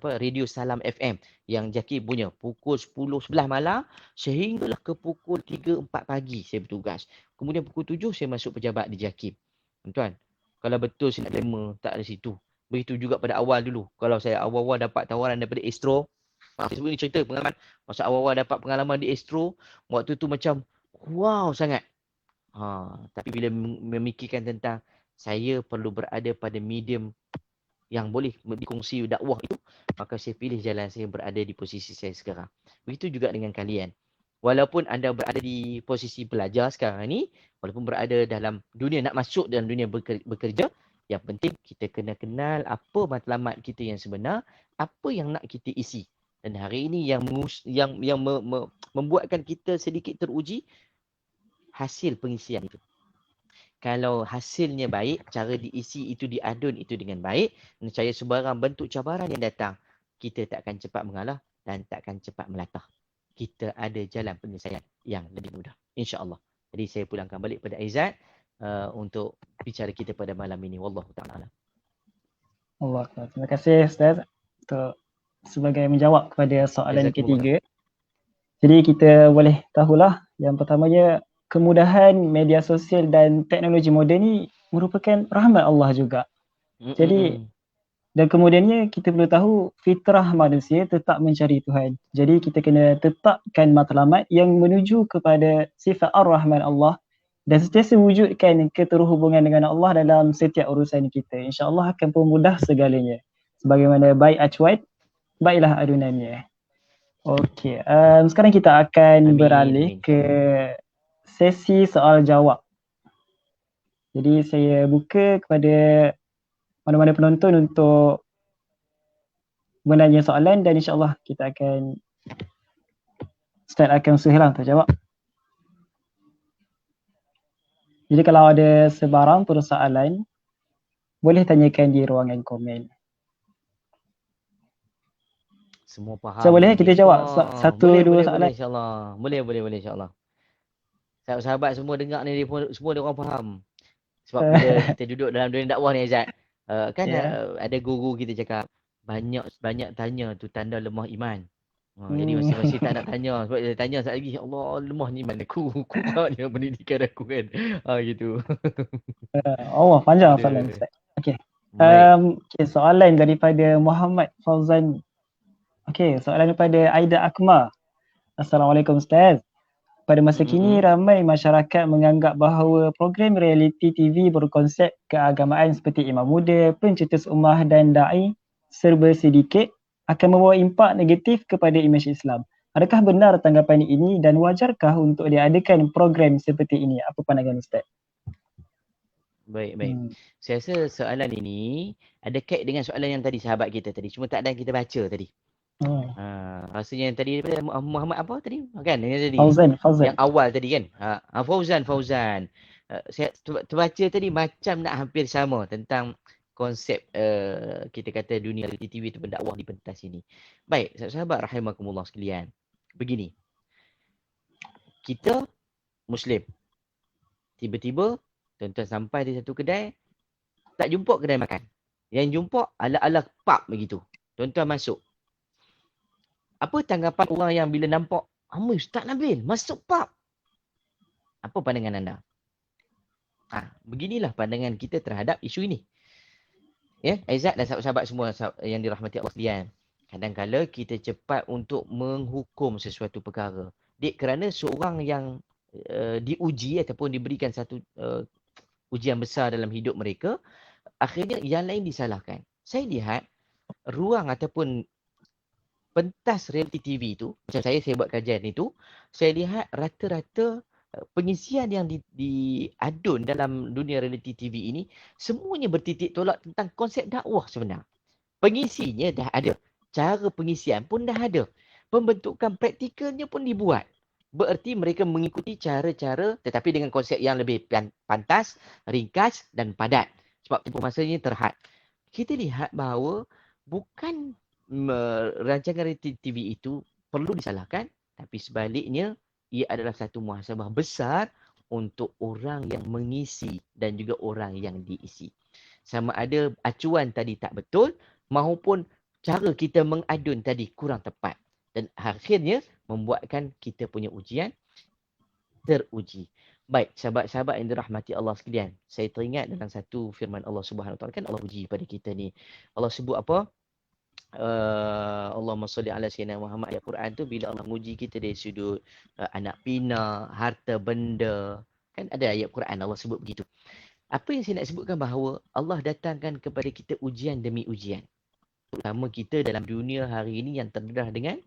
Radio Salam FM yang Jaki punya pukul 10-11 malam sehinggalah ke pukul 3-4 pagi saya bertugas. Kemudian pukul 7 saya masuk pejabat di Jaki. Tuan, kalau betul saya nak lama tak ada situ. Begitu juga pada awal dulu. Kalau saya awal-awal dapat tawaran daripada Astro, Facebook ni cerita pengalaman. Masa awal-awal dapat pengalaman di Astro, waktu tu macam wow sangat. Tapi bila memikirkan tentang saya perlu berada pada medium yang boleh dikongsi dakwah itu, maka saya pilih jalan saya berada di posisi saya sekarang. Begitu juga dengan kalian. Walaupun anda berada di posisi pelajar sekarang ni, walaupun berada dalam dunia, nak masuk dalam dunia bekerja, yang penting kita kena kenal apa matlamat kita yang sebenar, apa yang nak kita isi. Dan hari ini yang membuatkan kita sedikit teruji, hasil pengisian itu. Kalau hasilnya baik, cara diisi itu, diadun itu dengan baik, nescaya sebarang bentuk cabaran yang datang, kita tak akan cepat mengalah dan tak akan cepat melatah. Kita ada jalan penyelesaian yang lebih mudah, insya-Allah. Jadi saya pulangkan balik pada Aizat untuk bicara kita pada malam ini. Wallahu ta'ala. Allah. Terima kasih Ustaz untuk sebagai menjawab kepada soalan ketiga. Jadi kita boleh tahulah yang pertamanya, kemudahan media sosial dan teknologi moden ni merupakan rahmat Allah juga. Jadi dan kemudiannya kita perlu tahu fitrah manusia tetap mencari Tuhan. Jadi kita kena tetapkan matlamat yang menuju kepada sifat Ar-Rahman Allah dan sentiasa wujudkan keterhubungan dengan Allah dalam setiap urusan kita. InsyaAllah akan pemudah segalanya. Sebagaimana baik acuan, baiklah adunannya. Okey, sekarang kita akan beralih ke sesi soal jawab. Jadi saya buka kepada mana-mana penonton untuk menanya soalan dan insyaAllah kita akan Ustaz akan usahalah untuk jawab. Jadi kalau ada sebarang persoalan, boleh tanyakan di ruangan komen. Semua faham. So boleh kita jawab satu dua soalan? Boleh insyaAllah. Boleh insyaAllah. Sahabat-sahabat semua dengar ni, semua dia orang faham. Sebab bila kita duduk dalam dunia dakwah ni Azad, ada guru kita cakap, banyak tanya tu tanda lemah iman. Jadi masing-masing tak nak tanya. Sebab dia tanya sekali lagi, Allah lemah ni iman aku. Kurangnya pendidikan aku kan. Gitu. Allah panjang soalan Ustaz. Okey. Soalan daripada Muhammad Fauzan. Okey, soalan daripada Aida Akmal. Assalamualaikum Ustaz. Pada masa kini ramai masyarakat menganggap bahawa program reality TV berkonsep keagamaan seperti Imam Muda, Pencetus Ummah dan Da'i serba sedikit akan membawa impak negatif kepada imej Islam. Adakah benar tanggapan ini dan wajarkah untuk diadakan program seperti ini? Apa pandangan Ustaz? Baik. Saya rasa soalan ini ada kait dengan soalan yang tadi sahabat kita tadi. Cuma tak ada yang kita baca tadi. Oh. Rasanya yang tadi daripada Muhammad apa tadi? Kan yang tadi. Fauzan. Yang awal tadi kan. Fauzan. Saya terbaca tadi macam nak hampir sama tentang konsep kita kata dunia reality TV itu pendakwah di pentas ini. Baik, sahabat rahimakumullah sekalian. Begini. Kita Muslim. Tiba-tiba tuan-tuan sampai di satu kedai, tak jumpa kedai makan. Yang jumpa ala-ala pub begitu. Tuan-tuan masuk. Apa tanggapan orang yang bila nampak, Ustaz Nabil masuk pub? Apa pandangan anda? Beginilah pandangan kita terhadap isu ini. Ya, Aizat dan sahabat-sahabat semua yang dirahmati Allah sekalian. Kadang-kala kita cepat untuk menghukum sesuatu perkara. Kerana seorang yang diuji ataupun diberikan satu ujian besar dalam hidup mereka, akhirnya yang lain disalahkan. Saya lihat ruang ataupun pentas reality TV itu, macam saya buat kajian itu, saya lihat rata-rata pengisian yang diadun dalam dunia reality TV ini semuanya bertitik tolak tentang konsep dakwah sebenar. Pengisinya dah ada. Cara pengisian pun dah ada. Pembentukan praktikalnya pun dibuat. Bererti mereka mengikuti cara-cara tetapi dengan konsep yang lebih pantas, ringkas dan padat. Sebab tempoh masanya terhad. Kita lihat bahawa bukan rancangan reality TV itu perlu disalahkan, tapi sebaliknya ia adalah satu muhasabah besar untuk orang yang mengisi dan juga orang yang diisi. Sama ada acuan tadi tak betul maupun cara kita mengadun tadi kurang tepat. Dan akhirnya membuatkan kita punya ujian teruji. Baik, sahabat-sahabat yang dirahmati Allah sekalian. Saya teringat dalam satu firman Allah Subhanahu Wa Taala, kan Allah uji pada kita ni. Allah sebut apa? Allahumma salli ala sayyidina Muhammad, ayat Quran tu bila Allah menguji kita dari sudut anak pinak, harta benda. Kan ada ayat Quran Allah sebut begitu. Apa yang saya nak sebutkan bahawa Allah datangkan kepada kita ujian demi ujian. Terutama kita dalam dunia hari ini yang terdedah dengan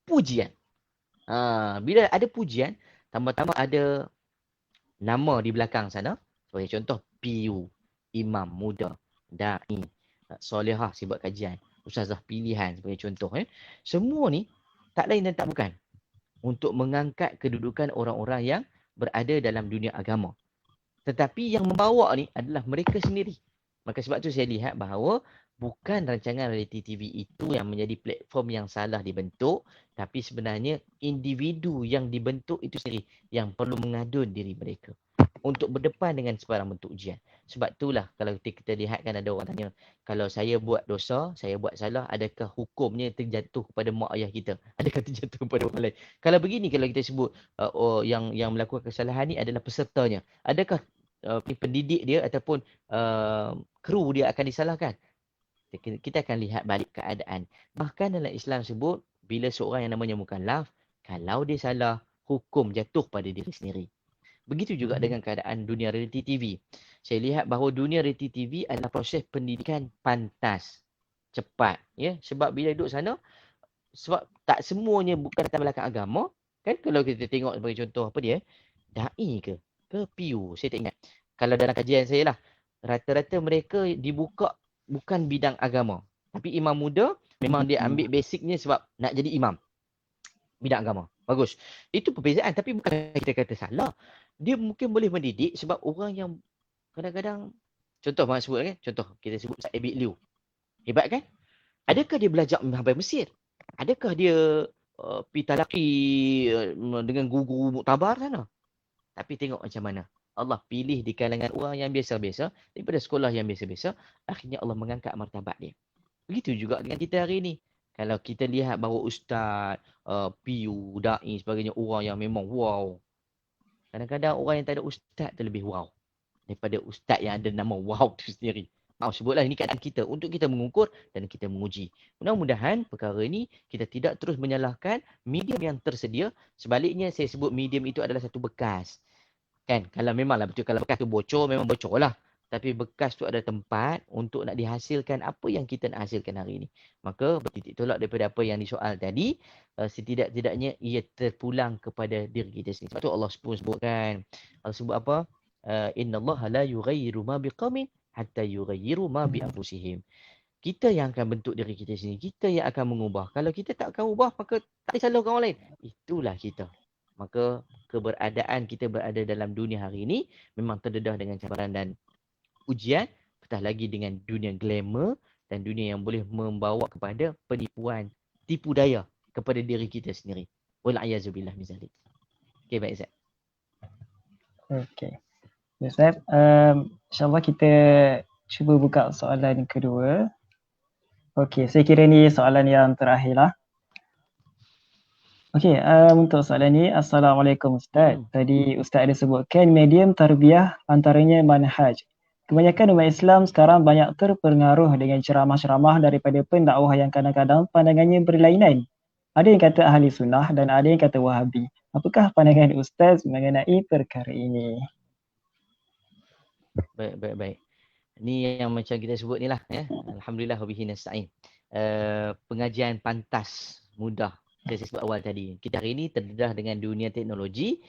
pujian. Bila ada pujian, tambah-tambah ada nama di belakang sana. Sebagai contoh, PU, imam muda, da'i, solehah si buat kajian, ustazah pilihan sebagai contoh. Semua ni tak lain dan tak bukan untuk mengangkat kedudukan orang-orang yang berada dalam dunia agama. Tetapi yang membawa ni adalah mereka sendiri. Maka sebab tu saya lihat bahawa bukan rancangan reality TV itu yang menjadi platform yang salah dibentuk, tapi sebenarnya individu yang dibentuk itu sendiri yang perlu mengadun diri mereka untuk berdepan dengan sebarang bentuk ujian. Sebab itulah kalau kita lihat kan ada orang tanya, kalau saya buat dosa, saya buat salah, adakah hukumnya terjatuh kepada mak ayah kita? Adakah terjatuh kepada orang lain? Kalau begini, kalau kita sebut yang melakukan kesalahan ni adalah pesertanya, adakah pendidik dia ataupun kru dia akan disalahkan? Kita akan lihat balik keadaan. Bahkan dalam Islam sebut, bila seorang yang namanya mukallaf, kalau dia salah, hukum jatuh pada diri sendiri. Begitu juga dengan keadaan dunia reality TV. Saya lihat bahawa dunia reality TV adalah proses pendidikan pantas, cepat. Ya? Sebab bila duduk sana, sebab tak semuanya bukan latar belakang agama. Kan kalau kita tengok sebagai contoh apa dia, da'i ke PU, saya tak ingat. Kalau dalam kajian saya lah, rata-rata mereka dibuka bukan bidang agama. Tapi imam muda memang dia ambil basicnya sebab nak jadi imam. Bidang agama. Bagus. Itu perbezaan tapi bukan kita kata salah. Dia mungkin boleh mendidik sebab orang yang kadang-kadang, contoh mak sebut kan, contoh kita sebut Ustaz Abid Liu. Hebat kan? Adakah dia belajar sampai Mesir? Adakah dia pergi talaqi dengan guru muktabar sana? Tapi tengok macam mana. Allah pilih di kalangan orang yang biasa-biasa daripada sekolah yang biasa-biasa, akhirnya Allah mengangkat martabat dia. Begitu juga dengan kita hari ini. Kalau kita lihat bahawa ustaz, PU, da'i sebagainya, orang yang memang wow. Kadang-kadang orang yang tak ada ustaz tu lebih wow daripada ustaz yang ada nama wow tu sendiri. Maaf sebutlah, ini keadaan kita untuk kita mengukur dan kita menguji. Mudah-mudahan perkara ini kita tidak terus menyalahkan medium yang tersedia. Sebaliknya saya sebut medium itu adalah satu bekas. Kan, kalau memanglah betul, kalau bekas tu bocor, memang bocor lah. Tapi bekas tu ada tempat untuk nak dihasilkan apa yang kita nak hasilkan hari ini. Maka bertitik tolak daripada apa yang disoal tadi, setidak-tidaknya ia terpulang kepada diri kita sendiri. Sebab tu Allah pun sebutkan, Allah sebut apa? innallaha la yughayyiru ma biqaumin hatta yughayyiru ma bi anfusihim. Kita yang akan bentuk diri kita sendiri. Kita yang akan mengubah. Kalau kita tak akan ubah, maka tak boleh salahkan orang lain. Itulah kita. Maka keberadaan kita berada dalam dunia hari ini memang terdedah dengan cabaran dan ujian. Apatah lagi dengan dunia glamour dan dunia yang boleh membawa kepada penipuan, tipu daya kepada diri kita sendiri. Wal'ayazubillah min zalik. Okay, baik Zat. Okay. Ustaz, insyaAllah kita cuba buka soalan kedua. Okey, saya kira ni soalan yang terakhir lah. Okey, untuk soalan ni, Assalamualaikum Ustaz. Tadi Ustaz ada sebutkan medium tarbiyah antaranya manhaj. Kebanyakan umat Islam sekarang banyak terpengaruh dengan ceramah-ceramah daripada pendakwah yang kadang-kadang pandangannya berlainan. Ada yang kata ahli sunnah dan ada yang kata wahabi. Apakah pandangan Ustaz mengenai perkara ini? Baik. Ni yang macam kita sebut ni lah. Ya. Alhamdulillah wabihi nasta'in. Pengajian pantas, mudah. Saya sebut awal tadi. Kita hari ni terdedah dengan dunia teknologi.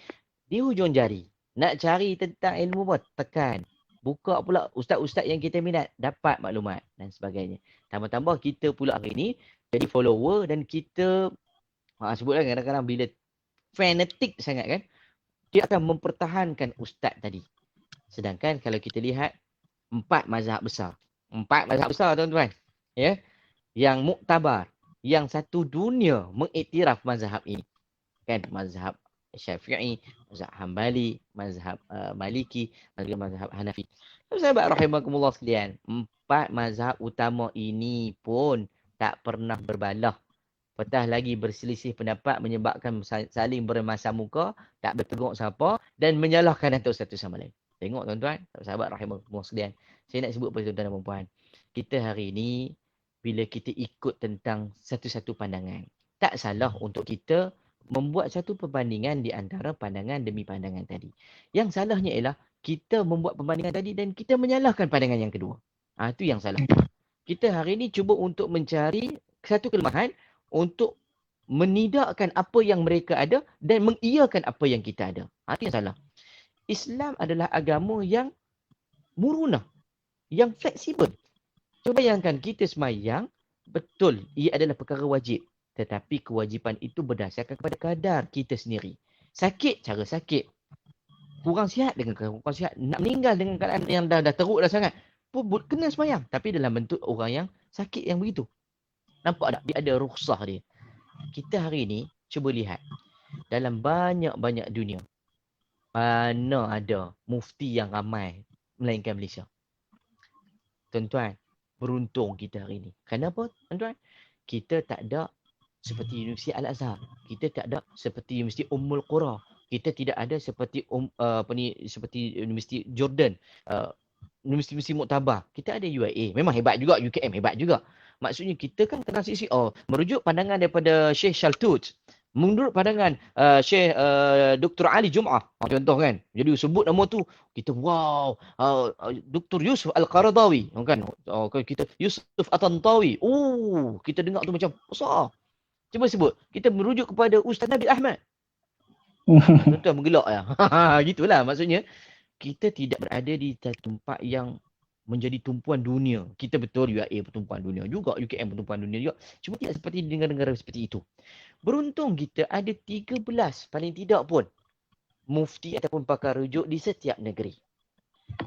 Di hujung jari. Nak cari tentang ilmu pun tekan. Buka pula ustaz-ustaz yang kita minat. Dapat maklumat dan sebagainya. Tambah-tambah kita pula hari ni jadi follower dan kita sebutlah kadang-kadang bila fanatik sangat kan. Dia akan mempertahankan ustaz tadi. Sedangkan kalau kita lihat 4 mazhab besar. 4 mazhab besar tuan-tuan. Ya. Yang muktabar. Yang satu dunia mengiktiraf mazhab ini. Kan mazhab Syafi'i, mazhab Hambali, mazhab Maliki, mazhab Hanafi. Sahabat rahimakumullah sekalian, 4 mazhab utama ini pun tak pernah berbalah. Petah lagi berselisih pendapat menyebabkan saling bermasa muka, tak berteguk siapa dan menyalahkan antara satu sama lain. Tengok tuan-tuan, sahabat rahimakumullah sekalian. Saya nak sebut pada tuan-tuan dan puan-puan. Kita hari ini, bila kita ikut tentang satu-satu pandangan, tak salah untuk kita membuat satu perbandingan di antara pandangan demi pandangan tadi. Yang salahnya ialah, kita membuat perbandingan tadi dan kita menyalahkan pandangan yang kedua. Itu yang salah. Kita hari ini cuba untuk mencari satu kelemahan untuk menidakkan apa yang mereka ada dan mengiyakan apa yang kita ada. Itu yang salah. Islam adalah agama yang murunah, yang fleksibel. Cuba bayangkan kita semayang, betul, ia adalah perkara wajib. Tetapi kewajipan itu berdasarkan kepada kadar kita sendiri. Sakit, cara sakit. Kurang sihat dengan kurang sihat. Nak meninggal dengan keadaan yang dah teruk dah sangat. Pun kena semayang. Tapi dalam bentuk orang yang sakit yang begitu. Nampak tak? Dia ada rukhsah dia. Kita hari ini, cuba lihat. Dalam banyak-banyak dunia. Mana ada mufti yang ramai melainkan Malaysia. Tuan-tuan, beruntung kita hari ini. Kenapa tuan-tuan? Kita tak ada seperti Universiti Al-Azhar. Kita tak ada seperti Universiti Ummul Qura. Kita tidak ada seperti seperti Universiti Jordan. Universiti muktabar. Kita ada UIA. Memang hebat juga. UKM hebat juga. Maksudnya kita kan tengah sisi merujuk pandangan daripada Syekh Shaltut. Menurut pandangan Syekh Dr. Ali Jum'ah. Contoh kan. Jadi sebut nama tu. Kita wow. Dr. Yusuf Al-Qaradawi. Kan? Kita Yusuf At-Tantawi. Kita dengar tu macam besar. Cuba sebut. Kita merujuk kepada Ustaz Nabil Ahmad. Tuan-tuan menggelak ya. Gitulah maksudnya. Kita tidak berada di tempat yang menjadi tumpuan dunia. Kita betul UIA tumpuan dunia juga. UKM tumpuan dunia juga. Cuma tidak seperti di negara-negara seperti itu. Beruntung kita ada 13 paling tidak pun mufti ataupun pakar rujuk di setiap negeri.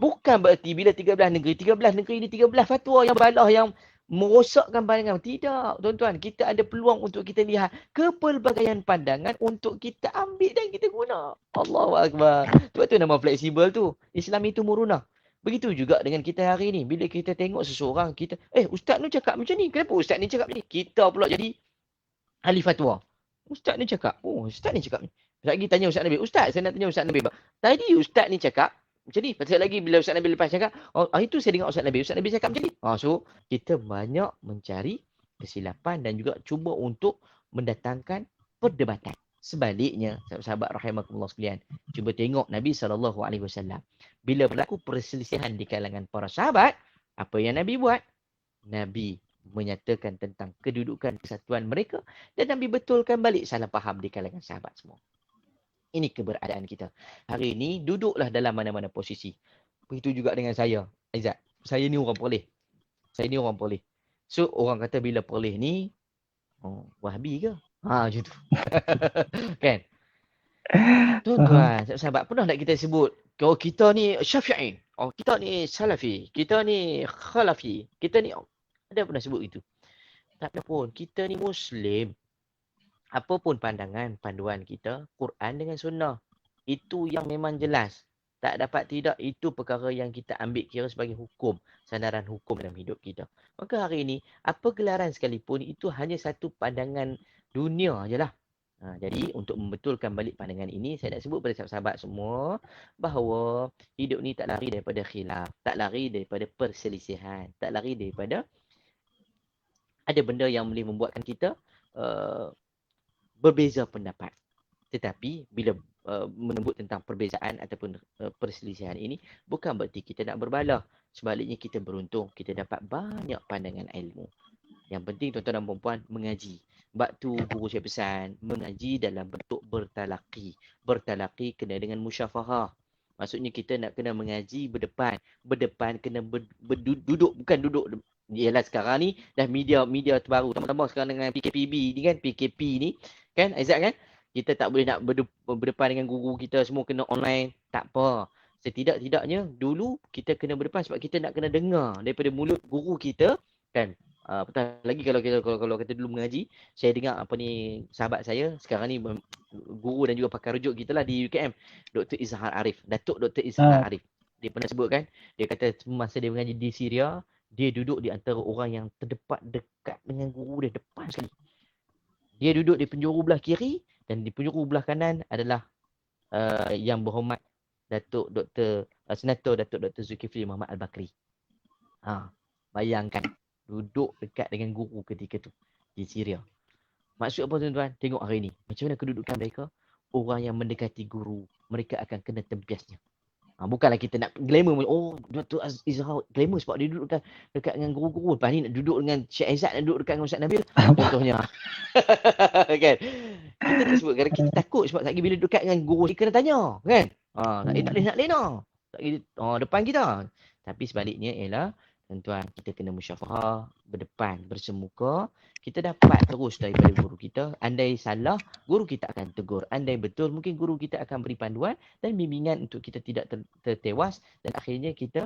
Bukan berarti bila 13 negeri ni 13 fatwa yang balah yang merosakkan pandangan. Tidak, tuan-tuan. Kita ada peluang untuk kita lihat kepelbagaian pandangan untuk kita ambil dan kita guna. Allahu Akbar. Sebab tu nama fleksibel tu. Islam itu murunah. Begitu juga dengan kita hari ni. Bila kita tengok seseorang, kita, ustaz ni cakap macam ni. Kenapa ustaz ni cakap macam ni? Kita pula jadi ahli fatwa. Ustaz ni cakap. Ustaz ni cakap ni. Lagi tanya Ustaz Nabil. Ustaz, saya nak tanya Ustaz Nabil. Tadi Ustaz ni cakap macam ni. Pasal lagi bila Ustaz Nabil lepas cakap, hari tu saya dengar Ustaz Nabil cakap macam ni. So, kita banyak mencari kesilapan dan juga cuba untuk mendatangkan perdebatan. Sebaliknya, sahabat rahimakumullah sekalian, cuba tengok Nabi SAW. Bila berlaku perselisihan di kalangan para sahabat, apa yang Nabi buat? Nabi menyatakan tentang kedudukan kesatuan mereka dan Nabi betulkan balik salah faham di kalangan sahabat semua. Ini keberadaan kita. Hari ini duduklah dalam mana-mana posisi. Begitu juga dengan saya, Aizat. Saya ni orang Perlis. Saya ni orang Perlis. So orang kata bila Perlis ni, oh, Wahabi ke? Macam tu. Kan? Tuan-tuan, sahabat, pernah tak kita sebut, oh kita ni Syafi'i, oh kita ni Salafi, kita ni Khalafi, kita ni, ada pernah sebut itu? Tak ada pun. Kita ni Muslim. Apa pun pandangan, panduan kita, Quran dengan Sunnah. Itu yang memang jelas. Tak dapat tidak, itu perkara yang kita ambil kira sebagai hukum, sandaran hukum dalam hidup kita. Maka hari ini, apa gelaran sekalipun, itu hanya satu pandangan dunia je lah. Jadi untuk membetulkan balik pandangan ini, saya nak sebut pada sahabat-sahabat semua bahawa hidup ni tak lari daripada khilaf, tak lari daripada perselisihan, tak lari daripada ada benda yang boleh membuatkan kita berbeza pendapat. Tetapi bila menyebut tentang perbezaan ataupun perselisihan ini, bukan berarti kita nak berbalah. Sebaliknya kita beruntung, kita dapat banyak pandangan ilmu. Yang penting tuan-tuan dan puan-puan mengaji. Sebab tu guru saya pesan, mengaji dalam bentuk bertalaqi. Bertalaqi kena dengan musyafahah. Maksudnya kita nak kena mengaji berdepan. Berdepan kena duduk, bukan duduk. Yalah sekarang ni dah media terbaru. Tambah-tambah sekarang dengan PKPB ni kan, PKP ni. Kan Aizat kan? Kita tak boleh nak berdepan dengan guru kita, semua kena online. Tak apa. Setidak-tidaknya dulu kita kena berdepan sebab kita nak kena dengar daripada mulut guru kita kan. Betul lagi kalau kita dulu mengaji, saya dengar apa ni sahabat saya sekarang ni guru dan juga pakar rujuk kita lah di UKM, Dr. Izhar Arif, Datuk Dr. Izhar Arif. Dia pernah sebut kan, dia kata masa dia mengaji di Syria, dia duduk di antara orang yang dekat dengan guru dia, depan sekali. Dia duduk di penjuru belah kiri dan di penjuru belah kanan adalah yang berhormat Datuk Dr. Senator Datuk Dr. Zulkifli Muhammad Al-Bakri. Bayangkan duduk dekat dengan guru ketika tu di Syria. Maksud apa tuan-tuan? Tengok hari ni. Macam mana kedudukan mereka? Orang yang mendekati guru, mereka akan kena tempiasnya. Bukanlah kita nak glamour. Oh, Dr. Izhar glamour sebab dia duduk dekat dengan guru-guru. Lepas ni nak duduk dengan Syekh Aizat, nak duduk dekat dengan Ustaz Nabil. Contohnya. Kan? Kita tak sebut. Kerana kita takut sebab lagi bila dekat dengan guru, dia kena tanya. Kan? Tak boleh nak lena. Depan kita. Tapi sebaliknya ialah tuan-tuan, kita kena musyafahah, berdepan, bersemuka. Kita dapat terus daripada guru kita. Andai salah, guru kita akan tegur. Andai betul, mungkin guru kita akan beri panduan dan bimbingan untuk kita tidak tertewas. Dan akhirnya kita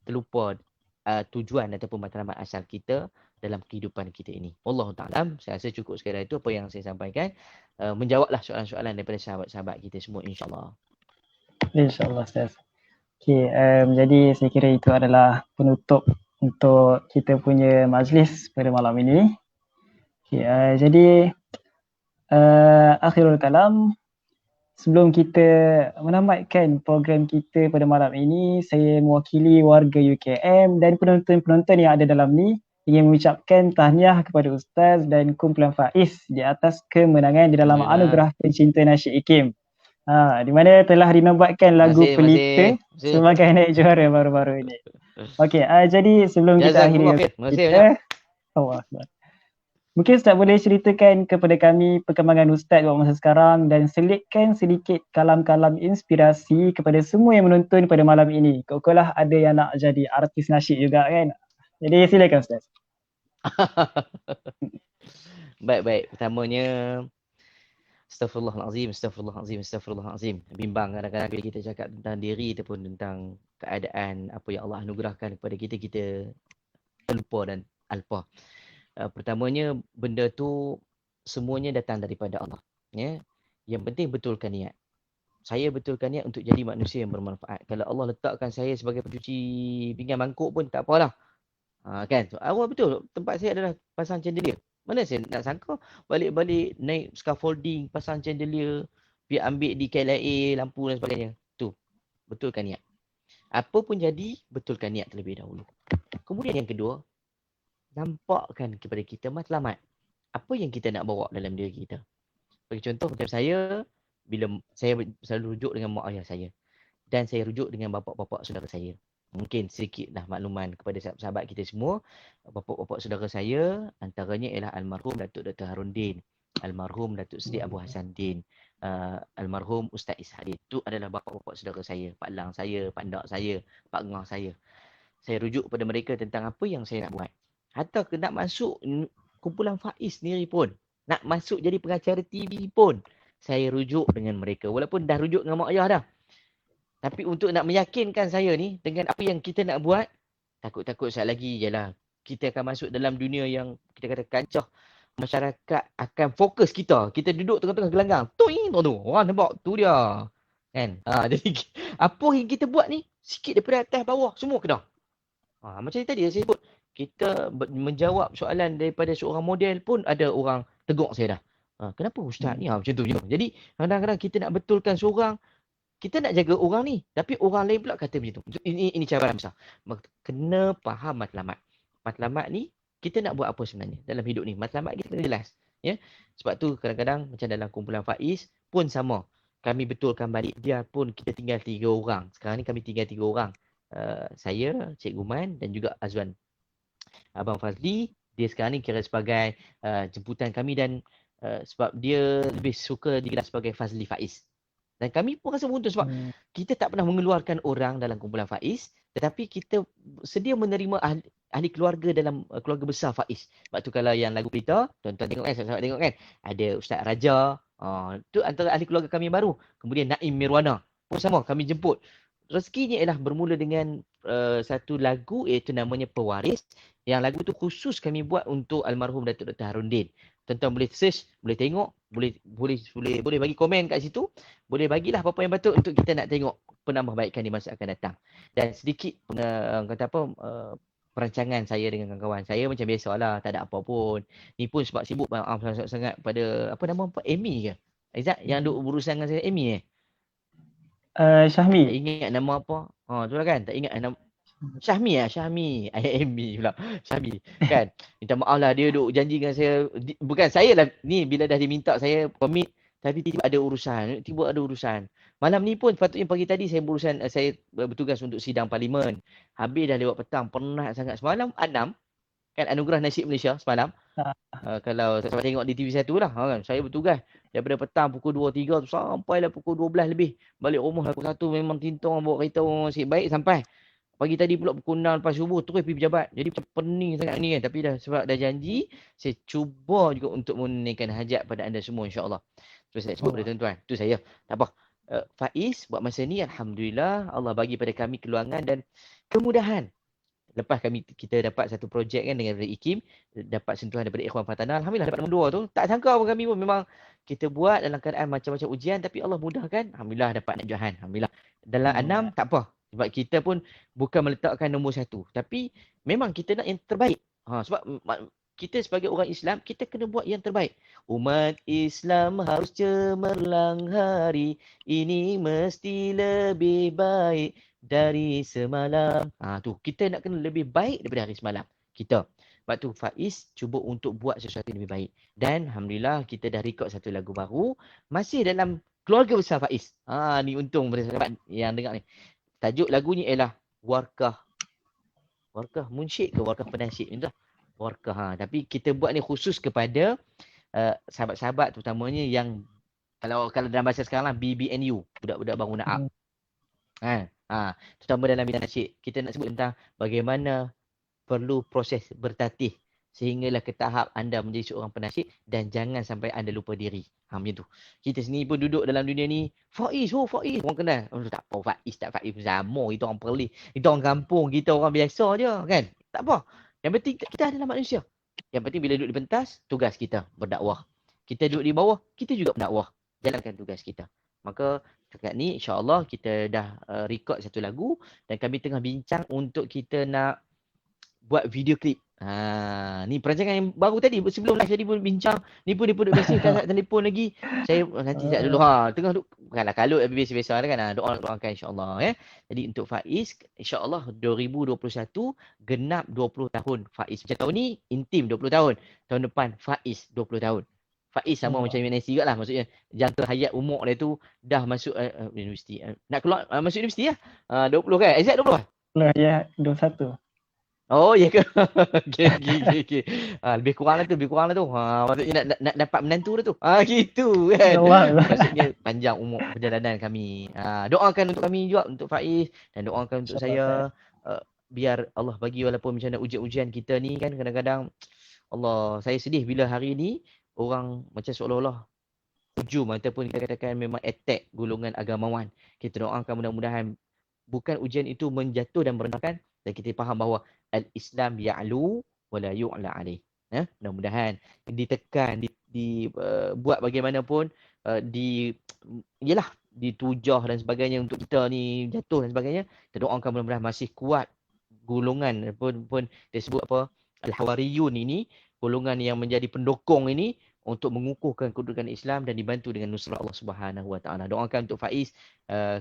terlupa tujuan ataupun matlamat asal kita dalam kehidupan kita ini. Wallahu ta'ala. Saya rasa cukup sekadar itu apa yang saya sampaikan. Menjawablah soalan-soalan daripada sahabat-sahabat kita semua, insyaAllah. InsyaAllah, Ustaz. Okay, jadi saya kira itu adalah penutup untuk kita punya majlis pada malam ini. Okay, jadi akhirul kalam, sebelum kita menamatkan program kita pada malam ini, saya mewakili warga UKM dan penonton-penonton yang ada dalam ni ingin mengucapkan tahniah kepada Ustaz dan kumpulan Faiz di atas kemenangan di dalam anugerah pencinta nasyid IKIM. Di mana telah dinobatkan lagu Pelita sebagai naik juara baru-baru ini. Okey, jadi sebelum kita akhiri kita, mungkin Ustaz boleh ceritakan kepada kami perkembangan Ustaz buat masa sekarang dan selitkan sedikit kalam-kalam inspirasi kepada semua yang menonton pada malam ini. Kok-koklah ada yang nak jadi artis nasyid juga kan. Jadi silakan Ustaz. Baik. Pertamanya Astaghfirullahalazim. Bimbang kadang-kadang bila kita cakap tentang diri ataupun tentang keadaan apa yang Allah anugerahkan kepada kita, kita terlupa dan alpa. Pertamanya benda tu semuanya datang daripada Allah. Ya. Yang penting betulkan niat. Saya betulkan niat untuk jadi manusia yang bermanfaat. Kalau Allah letakkan saya sebagai pencuci pinggan mangkuk pun tak apalah. Kan? Awal betul tempat saya adalah pasang chandelier. Mana saya nak sangka balik-balik naik scaffolding, pasang chandelier, biar ambil di KLIA, lampu dan sebagainya. Tu, betulkan niat. Apa pun jadi, betulkan niat terlebih dahulu. Kemudian yang kedua, nampakkan kepada kita matlamat. Apa yang kita nak bawa dalam diri kita. Bagi contoh, macam saya, bila saya selalu rujuk dengan mak ayah saya. Dan saya rujuk dengan bapa-bapa saudara saya. Mungkin sedikitlah makluman kepada sahabat kita semua. Bapa-bapa saudara saya, antaranya ialah almarhum Datuk Dr. Harun Din, almarhum Datuk Seri Abu Hasan Din, almarhum Ustaz Ishaq. Itu adalah bapa-bapa saudara saya, Pak Lang saya, Pak Ndak saya, Pak Ngah saya. Saya rujuk pada mereka tentang apa yang saya nak buat. Hatta nak masuk kumpulan Faiz sendiri pun, nak masuk jadi pengacara TV pun, saya rujuk dengan mereka. Walaupun dah rujuk dengan mak ayah dah. Tapi untuk nak meyakinkan saya ni dengan apa yang kita nak buat, takut-takut sekali lagi jelah kita akan masuk dalam dunia yang kita kata kancah. Masyarakat akan fokus kita. Kita duduk tengah-tengah gelanggang. Toing tu. Orang nampak tu dia. Kan? Jadi apa yang kita buat ni sikit daripada atas bawah semua kena. Macam tadi saya sebut, kita menjawab soalan daripada seorang model pun ada orang tegur saya dah. Kenapa ustaz ni macam tu? Jadi kadang-kadang kita nak betulkan seorang, kita nak jaga orang ni, tapi orang lain pula kata macam tu. Ini cabaran besar. Kena faham matlamat. Matlamat ni kita nak buat apa sebenarnya dalam hidup ni? Matlamat kita kena jelas. Ya. Sebab tu kadang-kadang macam dalam kumpulan Faiz pun sama. Kami betulkan balik, biarpun kita tinggal 3 orang. Sekarang ni kami tinggal 3 orang. Saya, Cik Guman dan juga Azwan. Abang Fazli, dia sekarang ni kira sebagai jemputan kami dan sebab dia lebih suka digelar sebagai Fazli Faiz. Dan kami pun rasa beruntung sebab kita tak pernah mengeluarkan orang dalam kumpulan Faiz, tetapi kita sedia menerima ahli keluarga dalam keluarga besar Faiz. Sebab tu kalau yang lagu berita, tuan-tuan tengok kan, sahabat-sahabat tengok kan, ada Ustaz Raja, tu antara ahli keluarga kami baru. Kemudian Naim Mirwana pun sama, kami jemput. Rezekinya ialah bermula dengan satu lagu iaitu namanya Pewaris. Yang lagu tu khusus kami buat untuk almarhum Datuk Dr. Harundin. Tuan-tuan boleh search, boleh tengok, boleh bagi komen kat situ. Boleh bagilah apa-apa yang betul untuk kita nak tengok penambahbaikan di masa akan datang. Dan sedikit perancangan saya dengan kawan-kawan saya macam biasalah, tak ada apa pun. Ni pun sebab sibuk sangat pada apa nama Amy ke? Aizat yang duk berurusan dengan saya Amy Syahmi. Tak ingat nama apa. Tu lah kan. Tak ingat nama. Syahmi. Amy pula. Syahmi. Kan. Minta maaf lah. Dia duk janji dengan saya. Bukan saya lah. Ni bila dah diminta saya komit. Tapi tiba-tiba ada urusan. Malam ni pun patutnya pagi tadi saya bertugas untuk sidang parlimen. Habis dah lewat petang. Penat sangat. Semalam 6. Kan Anugerah Nasib Malaysia semalam. Kalau saya tengok di TV1 lah. Kan. Saya bertugas. Daripada petang pukul 2-3 tu sampailah pukul 12 lebih. Balik rumah pukul 1 memang tintong bawa kereta orang nasib baik sampai. Pagi tadi pula pukul 6 lepas subuh terus pergi pejabat. Jadi macam pening sangat ni kan. Tapi sebab dah janji, saya cuba juga untuk menunaikan hajat pada anda semua insya-Allah. Terus saya sebut pada tuan-tuan. Tu saya. Tak apa. Faiz buat masa ni alhamdulillah Allah bagi pada kami keluangan dan kemudahan. Lepas kita dapat satu projek kan dengan IKIM, dapat sentuhan daripada Ikhwan Fatana. Alhamdulillah dapat nombor 2 tu. Tak sangka pun kami pun memang kita buat dalam keadaan macam-macam ujian tapi Allah mudahkan. Alhamdulillah dapat najuhan. Alhamdulillah. Dalam 6 tak apa. Sebab kita pun bukan meletakkan nombor 1. Tapi memang kita nak yang terbaik. Sebab kita sebagai orang Islam, kita kena buat yang terbaik. Umat Islam harus cemerlang hari ini mesti lebih baik dari semalam. Tu kita nak kena lebih baik daripada hari semalam. Kita. Sebab tu Faiz cuba untuk buat sesuatu yang lebih baik. Dan alhamdulillah kita dah record satu lagu baru masih dalam keluarga besar Faiz. Ni untung pada sahabat yang dengar ni. Tajuk lagunya ialah Warkah Munsyid ke Warkah Penasyid itulah. Warkah. Tapi kita buat ni khusus kepada sahabat-sahabat terutamanya yang kalau dalam bahasa sekarang lah BBNU, budak-budak baru nak up. Terutama dalam bidang nasyid. Kita nak sebut tentang bagaimana perlu proses bertatih sehinggalah ke tahap anda menjadi seorang penasyid dan jangan sampai anda lupa diri. Macam tu. Kita sendiri pun duduk dalam dunia ni, Faiz. Orang kenal. Tak apa Faiz sama. Itu orang Perlis. Itu orang kampung. Kita orang biasa je kan. Tak apa. Yang penting kita adalah manusia. Yang penting bila duduk di pentas, tugas kita berdakwah. Kita duduk di bawah, kita juga berdakwah. Jalankan tugas kita. Maka dekat ni insya-Allah kita dah record satu lagu dan kami tengah bincang untuk kita nak buat video klip. Ni perancangan yang baru tadi sebelum live tadi pun bincang. Ni pun dia pun duk biasa tak telefon lagi. Saya nanti tak dulu tengah duk bukanlah kalut tapi biasa-biasa kan. Doakan insya-Allah ya. Jadi untuk Faiz insya-Allah 2021 genap 20 tahun Faiz. Macam tahun ni intim 20 tahun. Tahun depan Faiz 20 tahun. Faiz sama macam UNSC juga lah. Maksudnya jangka hayat umur dia tu dah masuk universiti. Nak keluar masuk universiti lah. 20 kan? Exact 20 lah? Ya, 21. Oh ya ke? Okey. Lebih kurang lah tu. Maksudnya nak dapat menantu dah tu. Gitu kan. InsyaAllah. Maksudnya panjang umur perjalanan kami. Doakan untuk kami juga, untuk Faiz, dan doakan untuk InsyaAllah, saya, biar Allah bagi, walaupun macam mana ujian-ujian kita ni kan kadang-kadang Allah, saya sedih bila hari ni orang macam seolah-olah hujum ataupun kita katakan memang attack golongan agamawan. Kita doakan mudah-mudahan bukan ujian itu menjatuh dan merendahkan, dan kita faham bahawa al-Islam ya'lu wa la yu'la alaih. Mudah-mudahan ditekan, buat bagaimanapun, yalah, ditujah dan sebagainya untuk kita ni jatuh dan sebagainya. Kita doakan mudah-mudahan masih kuat golongan pun dia sebut apa, al-hawariyun ini, golongan yang menjadi pendukung ini untuk mengukuhkan kedudukan Islam dan dibantu dengan nusrat Allah Subhanahu Wa Taala. Doakan untuk Faiz,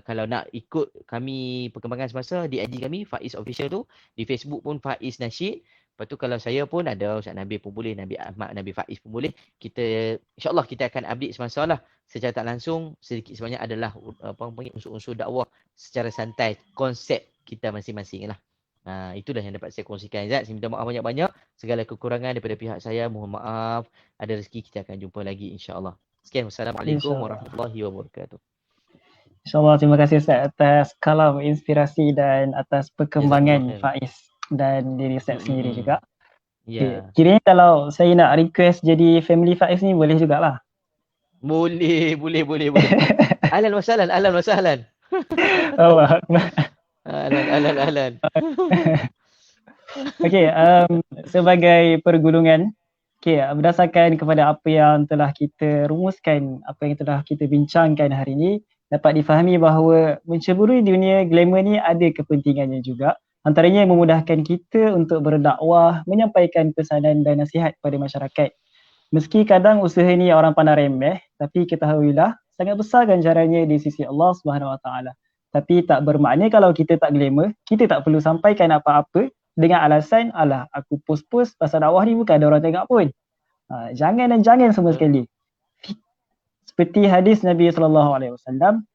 kalau nak ikut kami perkembangan semasa di IG kami Faiz Official tu, di Facebook pun Faiz Nasyid. Lepas tu kalau saya pun ada, Ustaz Nabil pun boleh, Nabi Ahmad, Nabi Faiz pun boleh. Kita insya-Allah kita akan update semasa lah, secara tak langsung sedikit sebanyak adalah unsur-unsur dakwah secara santai, konsep kita masing-masing lah. Itulah yang dapat saya kongsikan, Zat. Saya minta maaf banyak-banyak segala kekurangan daripada pihak saya. Mohon maaf. Ada rezeki kita akan jumpa lagi, insya-Allah. Sekian, wassalamualaikum warahmatullahi wabarakatuh. InsyaAllah, terima kasih Ustaz atas kalam inspirasi dan atas perkembangan Faiz dan diri Ustaz sendiri juga. Ya. Kiranya kalau saya nak request jadi family Faiz ni boleh jugalah. Boleh. Ahlan wa sahlan. Allah Akbar. Ahlan. Okey, sebagai pergulungan, berdasarkan kepada apa yang telah kita rumuskan, apa yang telah kita bincangkan hari ini, dapat difahami bahawa menceburui dunia glamour ni ada kepentingannya juga. Antaranya memudahkan kita untuk berdakwah, menyampaikan pesanan dan nasihat kepada masyarakat. Meski kadang usaha ni orang pandang remeh, tapi ketahuilah sangat besar ganjarannya di sisi Allah Subhanahu Wa Taala. Tapi tak bermakna kalau kita tak glamour, kita tak perlu sampaikan apa-apa dengan alasan, alah aku post-post pasal dakwah ni bukan ada orang tengok pun. Jangan sama sekali. Seperti hadis Nabi SAW,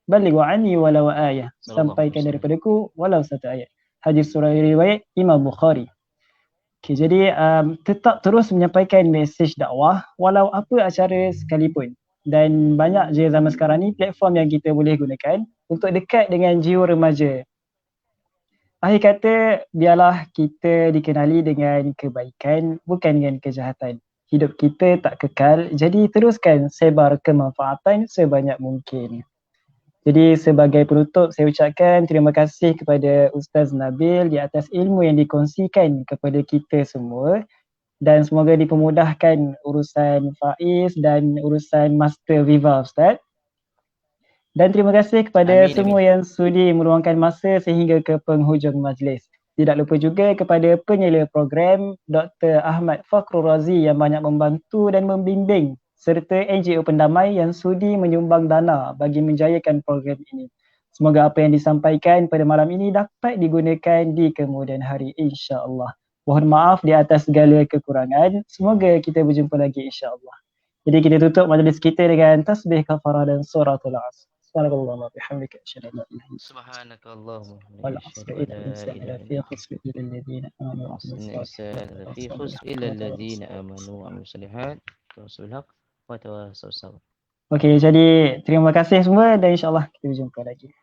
balighu anni walau ayah, sampaikan daripadaku walau satu ayat. Hadis surah riwayat Imam Bukhari. Okay, jadi tetap terus menyampaikan mesej dakwah walau apa acara sekalipun. Dan banyak je zaman sekarang ni platform yang kita boleh gunakan untuk dekat dengan jiwa remaja. Akhir kata, biarlah kita dikenali dengan kebaikan, bukan dengan kejahatan. Hidup kita tak kekal, jadi teruskan sebar kemanfaatan sebanyak mungkin. Jadi sebagai penutup, saya ucapkan terima kasih kepada Ustaz Nabil di atas ilmu yang dikongsikan kepada kita semua. Dan semoga dipermudahkan urusan Faiz dan urusan Master Viva, Ustaz. Dan terima kasih kepada semua yang sudi meluangkan masa sehingga ke penghujung majlis. Tidak lupa juga kepada penyela program Dr. Ahmad Fakhrul Razi yang banyak membantu dan membimbing, serta NGO Pendamai yang sudi menyumbang dana bagi menjayakan program ini. Semoga apa yang disampaikan pada malam ini dapat digunakan di kemudian hari, insya-Allah. Mohon maaf di atas segala kekurangan. Semoga kita berjumpa lagi, insya-Allah. Jadi kita tutup majlis kita dengan tasbih kafarah dan suratul Asr. Subhanakallahumma bihamdika asyhadu an la ilaha illa anta Subhanakallahumma wal 'asri fi khusri illal ladzina amanu wa amilus shalihat. Wa tawassaw. Okey, jadi terima kasih semua dan insya-Allah kita berjumpa lagi.